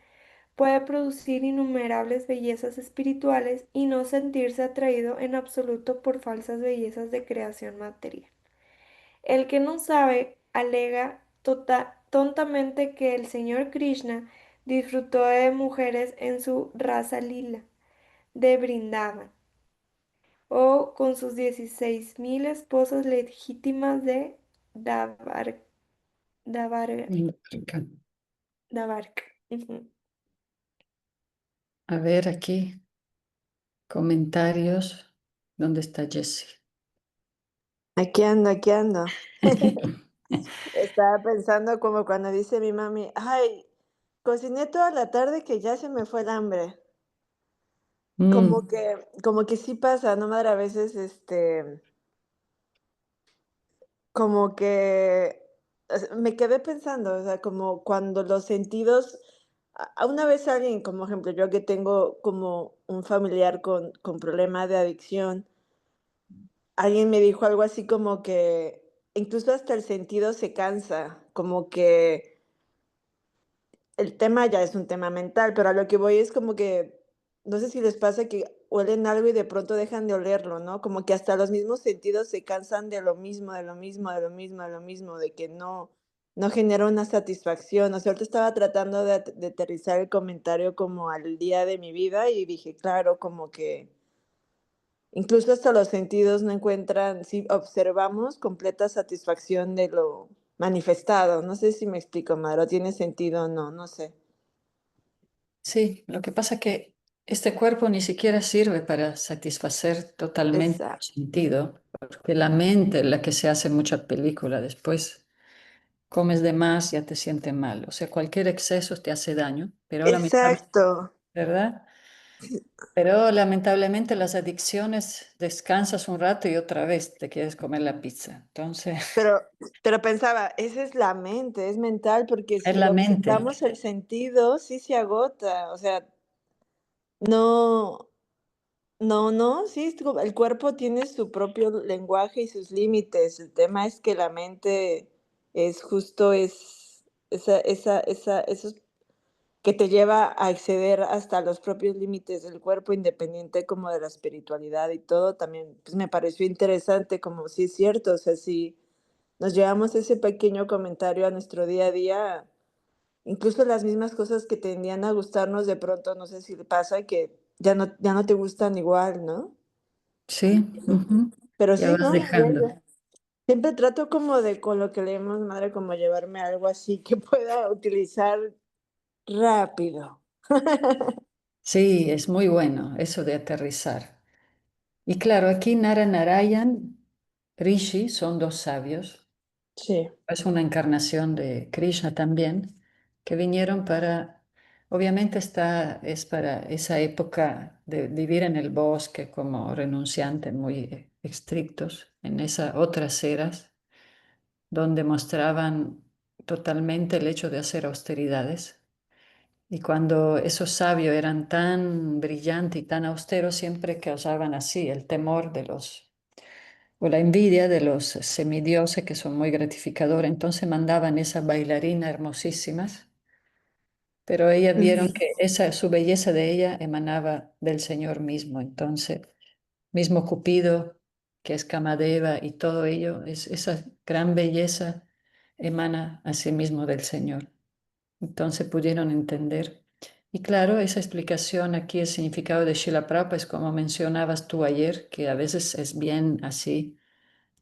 puede producir innumerables bellezas espirituales y no sentirse atraído en absoluto por falsas bellezas de creación material. El que no sabe alega tontamente que el Señor Krishna disfrutó de mujeres en su Rasa Lila de Brindavan o con sus 16.000 esposas legítimas de Davar, Davar, Indra. Davarka. Ujú. A ver aquí, comentarios. ¿Dónde está Jessie? Aquí ando, aquí ando. Estaba pensando como cuando dice mi mami, ay, cociné toda la tarde que ya se me fue el hambre. Mm, Como que sí pasa, ¿no, madre? A veces, como que me quedé pensando, o sea, como cuando los sentidos, una vez alguien, como ejemplo, yo que tengo como un familiar con problema de adicción, alguien me dijo algo así como que incluso hasta el sentido se cansa, como que el tema ya es un tema mental, pero a lo que voy es como que, no sé si les pasa que huelen algo y de pronto dejan de olerlo, ¿no? Como que hasta los mismos sentidos se cansan de lo mismo, de lo mismo, de lo mismo, de lo mismo, de que no genera una satisfacción. O sea, ahorita estaba tratando de aterrizar el comentario como al día de mi vida y dije, claro, como que incluso hasta los sentidos no encuentran, si observamos, completa satisfacción de lo manifestado. No sé si me explico, Madro, tiene sentido o no, no sé. sí, lo que pasa es que este cuerpo ni siquiera sirve para satisfacer totalmente tu Exacto. sentido, porque la mente es la que se hace mucha película. Después comes de más, ya te sientes mal. O sea, cualquier exceso te hace daño, pero lamentablemente, Exacto. ¿verdad? Pero lamentablemente las adicciones descansas un rato y otra vez te quieres comer la pizza. Entonces, Pero, pero pensaba, esa es la mente, es mental, porque es si la mente. observamos el sentido, sí se agota. O sea, No, no, no, sí, el cuerpo tiene su propio lenguaje y sus límites. El tema es que la mente es justo eso que te lleva a exceder hasta los propios límites del cuerpo, independiente como de la espiritualidad y todo. También, pues me pareció interesante, como sí es cierto, o sea, si nos llevamos ese pequeño comentario a nuestro día a día, incluso las mismas cosas que tendían a gustarnos de pronto, no sé si le pasa que ya no te gustan igual, ¿no? Sí, ujú. Pero Ya sí, vas ¿no? dejando. Siempre trato como de, con lo que leemos, madre, como llevarme algo así que pueda utilizar rápido. Sí, es muy bueno eso de aterrizar. Y claro, aquí Nara Narayan, Rishi son dos sabios. Sí. Es una encarnación de Krishna también, que vinieron para, obviamente es para esa época de vivir en el bosque como renunciantes muy estrictos, en esas otras eras, donde mostraban totalmente el hecho de hacer austeridades. Y cuando esos sabios eran tan brillantes y tan austeros, siempre causaban así el temor de los o la envidia de los semidioses que son muy gratificadores. Entonces mandaban esas bailarinas hermosísimas, pero ellas vieron Ujú. que su belleza de ella emanaba del Señor mismo. Entonces, mismo Cupido, que es Kamadeva y todo ello, esa gran belleza emana a sí mismo del Señor. Entonces pudieron entender. Y claro, esa explicación aquí, el significado de Shila Prabhupada es como mencionabas tú ayer, que a veces es bien así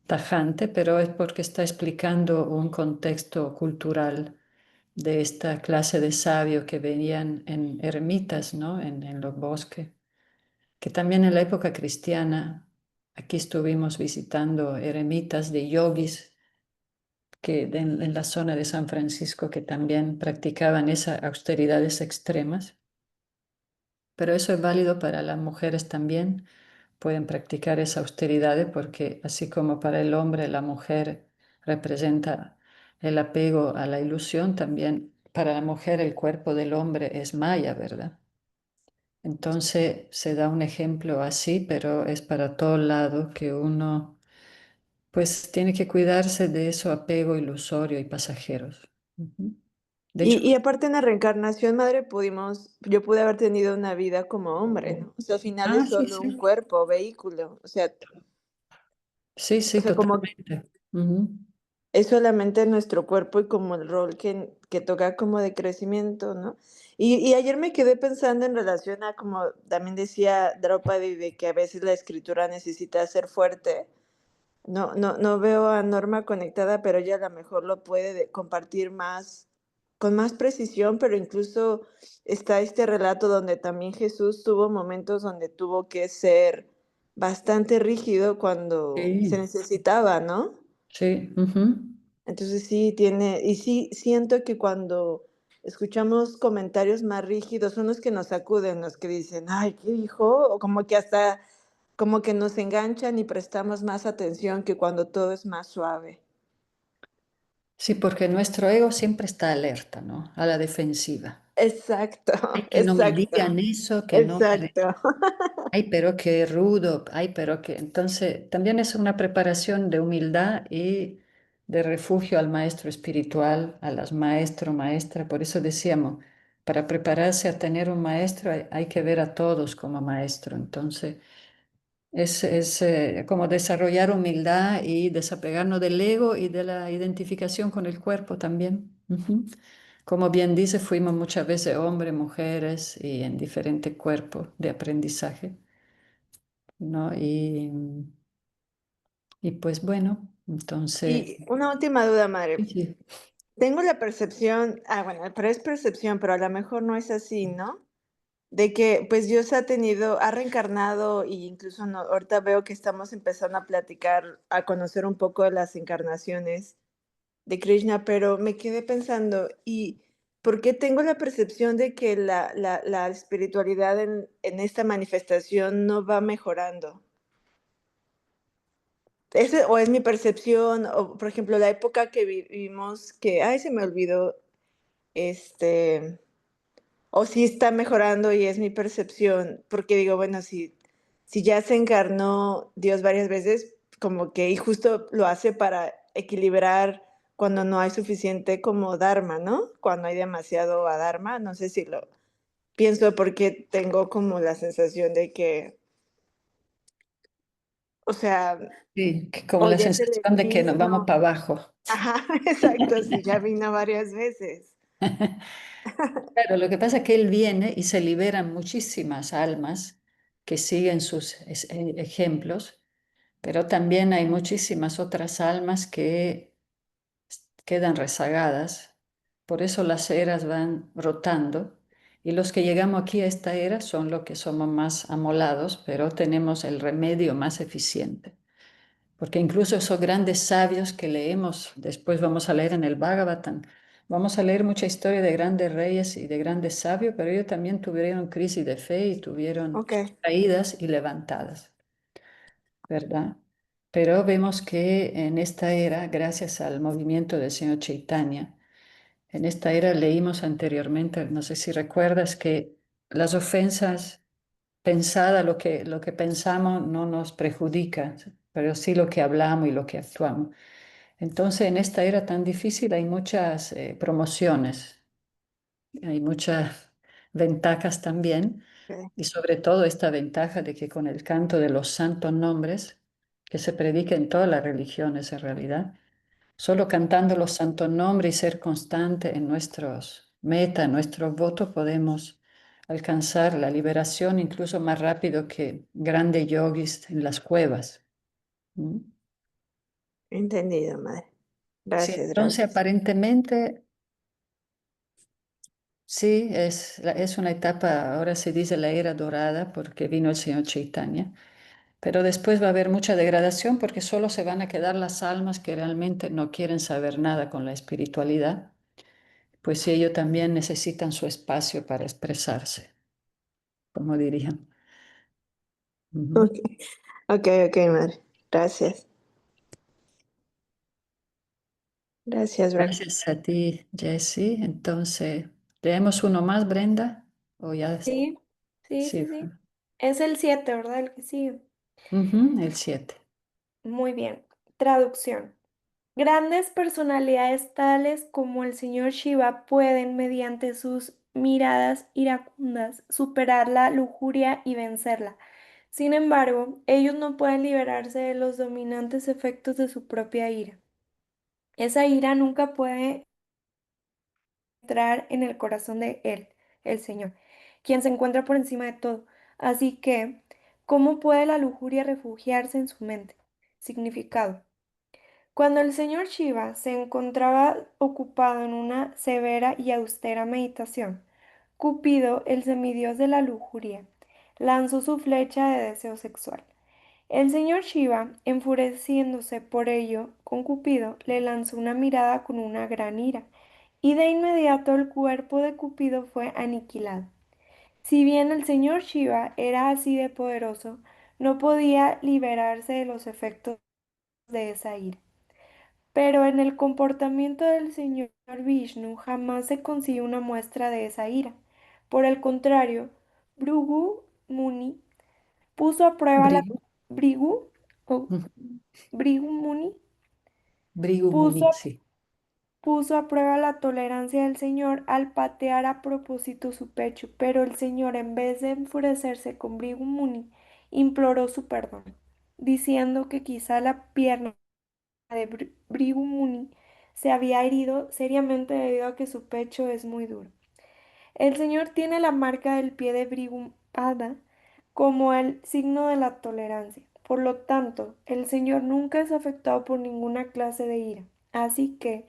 tajante, pero es porque está explicando un contexto cultural de esta clase de sabios que venían en ermitas, ¿no? En los bosques, que también en la época cristiana, aquí estuvimos visitando eremitas de yogis en la zona de San Francisco que también practicaban esas austeridades extremas, pero eso es válido para las mujeres también. Pueden practicar esa austeridad porque así como para el hombre la mujer representa el apego a la ilusión, también para la mujer el cuerpo del hombre es maya, ¿verdad? Entonces se da un ejemplo así, pero es para todo lado que uno pues tiene que cuidarse de eso apego ilusorio y pasajeros. Ujú. De hecho, Y aparte en la reencarnación, madre, yo pude haber tenido una vida como hombre, ¿no? O sea, al final es sí, solo un sí, cuerpo, vehículo. sí, O sí, sea, como totalmente. Ujú. es solamente nuestro cuerpo y como el rol que toca como de crecimiento, ¿no? Y ayer me quedé pensando en relación a como también decía Draupadi, de que a veces la escritura necesita ser fuerte. No veo a Norma conectada, pero ella a lo mejor lo puede compartir más, con más precisión, pero incluso está este relato donde también Jesús tuvo momentos donde tuvo que ser bastante rígido cuando se Sí, necesitaba, ¿no? sí. Ujú. Entonces sí tiene, y sí siento que cuando escuchamos comentarios más rígidos son los que nos sacuden, los que dicen, ay, ¿qué dijo? O como que hasta, como que nos enganchan y prestamos más atención que cuando todo es más suave. Sí, porque nuestro ego siempre está alerta, ¿no? A la defensiva. Exacto, Ay, que no me exacto, digan eso, que no me... exacto. Ay, pero qué rudo, ay, pero que... Entonces, también es una preparación de humildad y de refugio al maestro espiritual, a las maestro, maestra. Por eso decíamos, para prepararse a tener un maestro hay que ver a todos como maestro. Entonces, es como desarrollar humildad y desapegarnos del ego y de la identificación con el cuerpo también. Ujú. Como bien dice, fuimos muchas veces hombres, mujeres y en diferentes cuerpos de aprendizaje, ¿no? Y pues bueno, entonces, Y una última duda, sí, madre. sí. Tengo la percepción, bueno, pero es percepción, pero a lo mejor no es así, ¿no? De que pues Dios ha reencarnado y incluso ahorita veo que estamos empezando a platicar, a conocer un poco de las encarnaciones de Krishna, pero me quedé pensando, ¿y por qué tengo la percepción de que la espiritualidad en esta manifestación no va mejorando? O es mi percepción, o por ejemplo, la época que vivimos, que, ay, se me olvidó, este, o si está mejorando y es mi percepción, porque digo, bueno, si ya se encarnó Dios varias veces, como que y justo lo hace para equilibrar cuando no hay suficiente como dharma, ¿no? Cuando hay demasiado adharma, no sé si lo pienso porque tengo como la sensación de que, o sea, Sí, que como o la ya es el sensación de que nos vamos eterno. para abajo. Ajá, exacto, sí, ya vino varias veces. Claro, lo que pasa es que él viene y se liberan muchísimas almas que siguen sus ejemplos, pero también hay muchísimas otras almas que quedan rezagadas. Por eso las eras van rotando y los que llegamos aquí a esta era son los que somos más amolados, pero tenemos el remedio más eficiente. Porque incluso esos grandes sabios que leemos, después vamos a leer en el Bhagavatam, vamos a leer mucha historia de grandes reyes y de grandes sabios, pero ellos también tuvieron crisis de fe y tuvieron Ok, caídas y levantadas, ¿verdad? Pero vemos que en esta era, gracias al movimiento del señor Chaitanya, en esta era leímos anteriormente, no sé si recuerdas, que las ofensas pensadas, lo que pensamos no nos perjudica, pero sí lo que hablamos y lo que actuamos. Entonces, en esta era tan difícil hay muchas promociones, hay muchas ventajas también, ok, y sobre todo esta ventaja de que con el canto de los santos nombres, que se predica en todas las religiones en realidad, solo cantando los santos nombres y ser constante en nuestros metas, en nuestros votos, podemos alcanzar la liberación incluso más rápido que grandes yogis en las cuevas. ¿Mm? entendido, madre. Sí, Gracias, entonces gracias. aparentemente sí, es una etapa, ahora se dice la era dorada porque vino el señor Chaitanya, pero después va a haber mucha degradación porque solo se van a quedar las almas que realmente no quieren saber nada con la espiritualidad, pues sí, ellos también necesitan su espacio para expresarse, como dirían. Ujú. Ok, ok, ok, madre. Gracias. Gracias, Brenda. Gracias a ti, Jessie. Entonces, ¿leemos uno más, Brenda? ¿O ya? Sí, sí, Sí. sí, sí. Es el 7, ¿verdad? El que sigue. Ujú, el 7. Muy bien. Traducción. Grandes personalidades tales como el señor Shiva pueden, mediante sus miradas iracundas, superar la lujuria y vencerla. Sin embargo, ellos no pueden liberarse de los dominantes efectos de su propia ira. Esa ira nunca puede entrar en el corazón de Él, el Señor, quien se encuentra por encima de todo. Así que, ¿cómo puede la lujuria refugiarse en su mente? Significado. Cuando el señor Shiva se encontraba ocupado en una severa y austera meditación, Cupido, el semidios de la lujuria, lanzó su flecha de deseo sexual. El señor Shiva, enfureciéndose por ello con Cupido, le lanzó una mirada con una gran ira, y de inmediato el cuerpo de Cupido fue aniquilado. Si bien el señor Shiva era así de poderoso, no podía liberarse de los efectos de esa ira. Pero en el comportamiento del señor Vishnu jamás se consigue una muestra de esa ira. Por el contrario, Bhrigu Muni puso a prueba la Brigu, Bhrigu o ujú, Bhrigu Muni Brigu puso, Muni, sí. puso a prueba la tolerancia del señor al patear a propósito su pecho, pero el señor, en vez de enfurecerse con Bhrigu Muni, imploró su perdón, diciendo que quizá la pierna de Brigu Muni se había herido seriamente debido a que su pecho es muy duro. El señor tiene la marca del pie de Brigu Pada como el signo de la tolerancia. Por lo tanto, el señor nunca es afectado por ninguna clase de ira. Así que,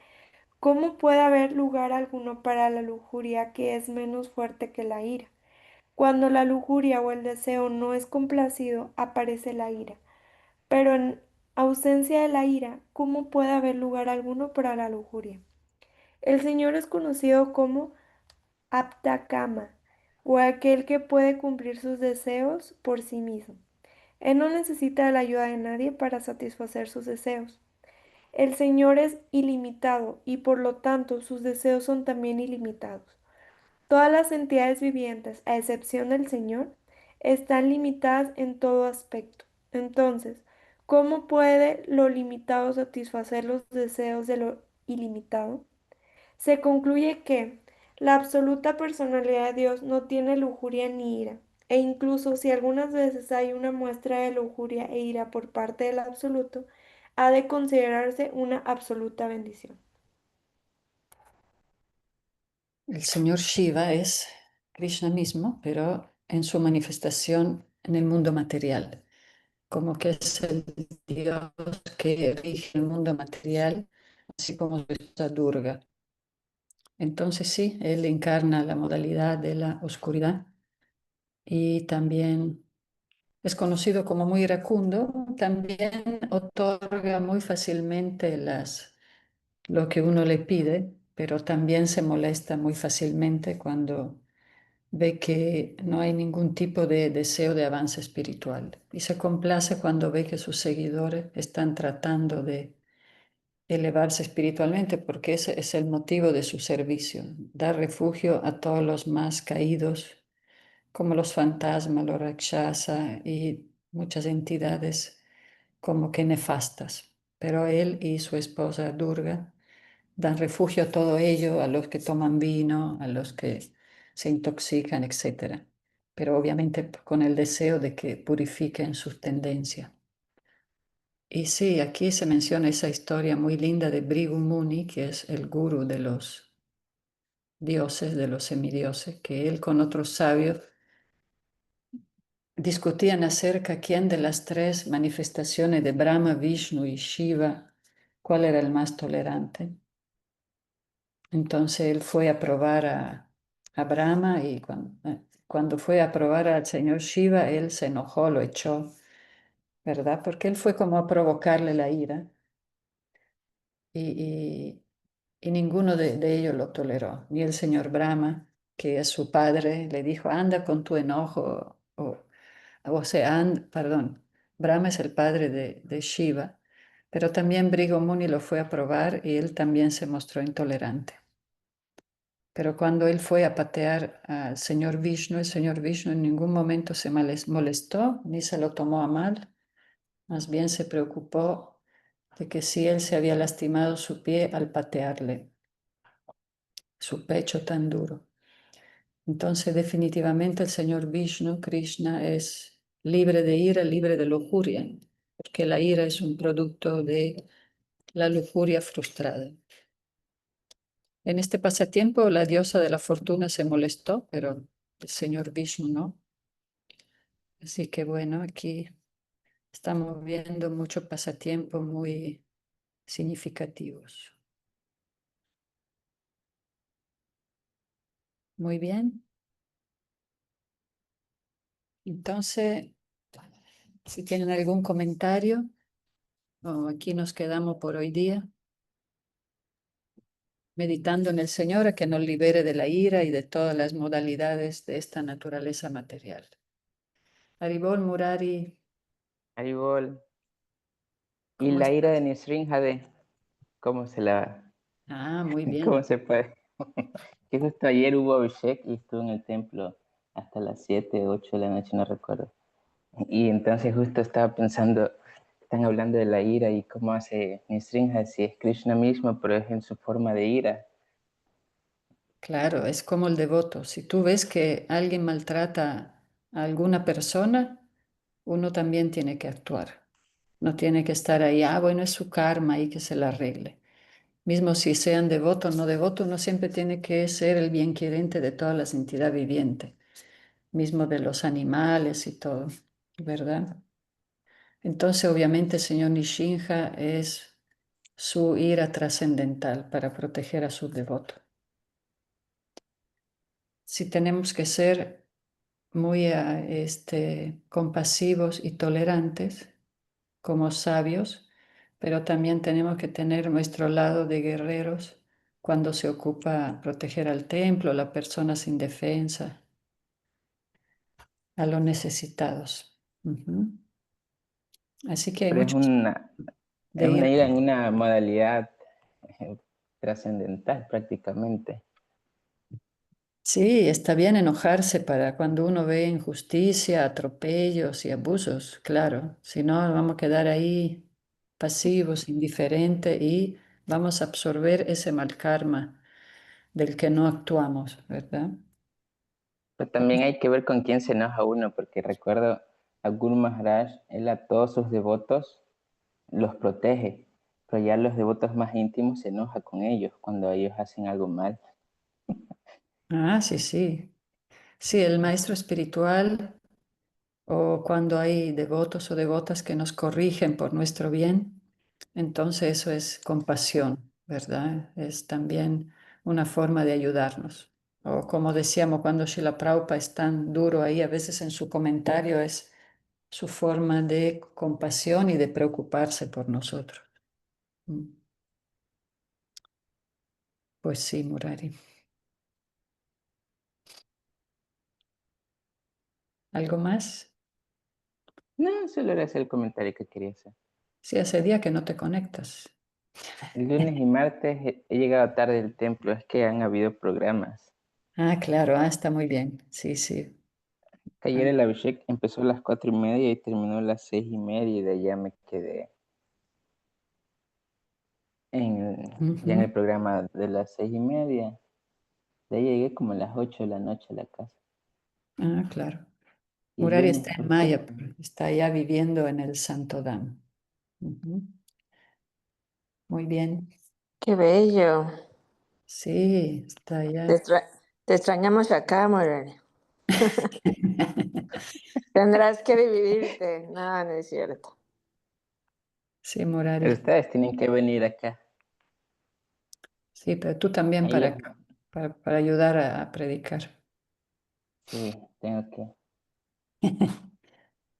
¿cómo puede haber lugar alguno para la lujuria que es menos fuerte que la ira? Cuando la lujuria o el deseo no es complacido, aparece la ira. Pero en ausencia de la ira, ¿cómo puede haber lugar alguno para la lujuria? El Señor es conocido como Aptakama, o aquel que puede cumplir sus deseos por sí mismo. Él no necesita de la ayuda de nadie para satisfacer sus deseos. El Señor es ilimitado y por lo tanto sus deseos son también ilimitados. Todas las entidades vivientes, a excepción del Señor, están limitadas en todo aspecto. Entonces, ¿cómo puede lo limitado satisfacer los deseos de lo ilimitado? Se concluye que la absoluta personalidad de Dios no tiene lujuria ni ira, e incluso si algunas veces hay una muestra de lujuria e ira por parte del absoluto, ha de considerarse una absoluta bendición. El señor Shiva es Krishna mismo, pero en su manifestación en el mundo material, como que es el Dios que rige el mundo material, así como su esposa Durga. Entonces sí, él encarna la modalidad de la oscuridad y también es conocido como muy iracundo, también otorga muy fácilmente lo que uno le pide, pero también se molesta muy fácilmente cuando ve que no hay ningún tipo de deseo de avance espiritual y se complace cuando ve que sus seguidores están tratando de elevarse espiritualmente, porque ese es el motivo de su servicio, dar refugio a todos los más caídos, como los fantasmas, los rakshasa y muchas entidades como que nefastas. Pero él y su esposa Durga dan refugio a todo ello, a los que toman vino, a los que se intoxican, etcétera. Pero obviamente con el deseo de que purifiquen sus tendencias. Y sí, aquí se menciona esa historia muy linda de Brigu Muni, que es el gurú de los dioses, de los semidioses, que él con otros sabios discutían acerca quién de las tres manifestaciones de Brahma, Vishnu y Shiva, cuál era el más tolerante. Entonces él fue a probar a Brahma y cuando fue a probar al señor Shiva, él se enojó, lo echó, ¿verdad? Porque él fue como a provocarle la ira y, y ninguno de ellos lo toleró, ni el señor Brahma, que es su padre, le dijo, anda con tu enojo, o sea, perdón, Brahma es el padre de Shiva, pero también Brigu Muni lo fue a probar y él también se mostró intolerante. Pero cuando él fue a patear al señor Vishnu, el señor Vishnu en ningún momento se molestó ni se lo tomó a mal, más bien se preocupó de que si él se había lastimado su pie al patearle su pecho tan duro. Entonces definitivamente el señor Vishnu, Krishna, es libre de ira, libre de lujuria, porque la ira es un producto de la lujuria frustrada. En este pasatiempo la diosa de la fortuna se molestó, pero el señor Vishnu no. Así que bueno, aquí estamos viendo muchos pasatiempos muy significativos. Muy bien. Entonces, si tienen algún comentario, aquí nos quedamos por hoy día, meditando en el Señor a que nos libere de la ira y de todas las modalidades de esta naturaleza material. Haribol Murari. Haribol. Y ¿Cómo la ira de estás? Nisrinjade, ¿cómo se la, Muy cómo bien. se puede? Que justo ayer hubo Abhishek y estuve en el templo hasta las 7, 8 de la noche, no recuerdo. Y entonces justo estaba pensando, están hablando de la ira y cómo hace Nisrinjade, si es Krishna mismo, pero es en su forma de ira. Claro, es como el devoto. Si tú ves que alguien maltrata a alguna persona, uno también tiene que actuar. No tiene que estar ahí, bueno, es su karma y que se la arregle. Mismo si sean devotos o no devotos, uno siempre tiene que ser el bienquerente de todas las entidades vivientes, mismo de los animales y todo, ¿verdad? Entonces, obviamente, el señor Nishinja es su ira trascendental para proteger a sus devotos. Si tenemos que ser muy compasivos y tolerantes como sabios, pero también tenemos que tener nuestro lado de guerreros cuando se ocupa proteger al templo, a las personas indefensas, a los necesitados. Así que hay Pero muchos es de una ira. ira en una modalidad trascendental prácticamente. Sí, está bien enojarse para cuando uno ve injusticia, atropellos y abusos, claro. Si no, vamos a quedar ahí pasivos, indiferentes y vamos a absorber ese mal karma del que no actuamos, ¿verdad? Pero también hay que ver con quién se enoja uno, porque recuerdo a Guru Maharaj, él a todos sus devotos los protege, pero ya los devotos más íntimos se enoja con ellos cuando ellos hacen algo mal. Ah, sí, sí. Sí, el maestro espiritual o cuando hay devotos o devotas que nos corrigen por nuestro bien, entonces eso es compasión, ¿verdad? Es también una forma de ayudarnos. O como decíamos, cuando Srila Prabhupada es tan duro ahí, a veces en su comentario es su forma de compasión y de preocuparse por nosotros. Mm. Pues sí, Murari. ¿Algo más? No, solo era ese el comentario que quería hacer. Sí, hace día que no te conectas. El lunes y martes he llegado tarde del templo, es que han habido programas. Ah, claro, está muy bien. Sí, sí. Que Ah, ayer el Abhishek empezó a las 4:30 y terminó a las 6:30 y de allá me quedé ya en el ujú. programa de las 6:30. De ahí llegué como a las 8 de la noche a la casa. Ah, claro. Y el Murari lunes, está en ¿por qué? Mayapur, está ya viviendo en el Santodam. Ujú. Muy bien. Qué bello. Sí, está Te, ya. extra- te extrañamos acá, Morel. Tendrás que dividirte. No, no es cierto. Sí, Pero Murari. ustedes tienen que venir acá. Sí, pero tú también Ahí para los, acá, para ayudar a predicar. sí, tengo que.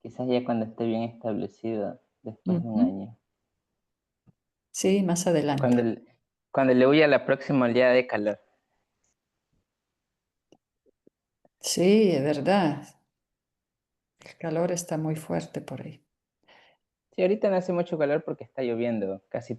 Quizás ya cuando esté bien establecido, después de un Ujú. año. Sí, más Cuando, adelante. cuando le huya la próxima oleada de calor. Sí, es verdad. El calor está muy fuerte por ahí. Sí, ahorita no hace mucho calor porque está lloviendo casi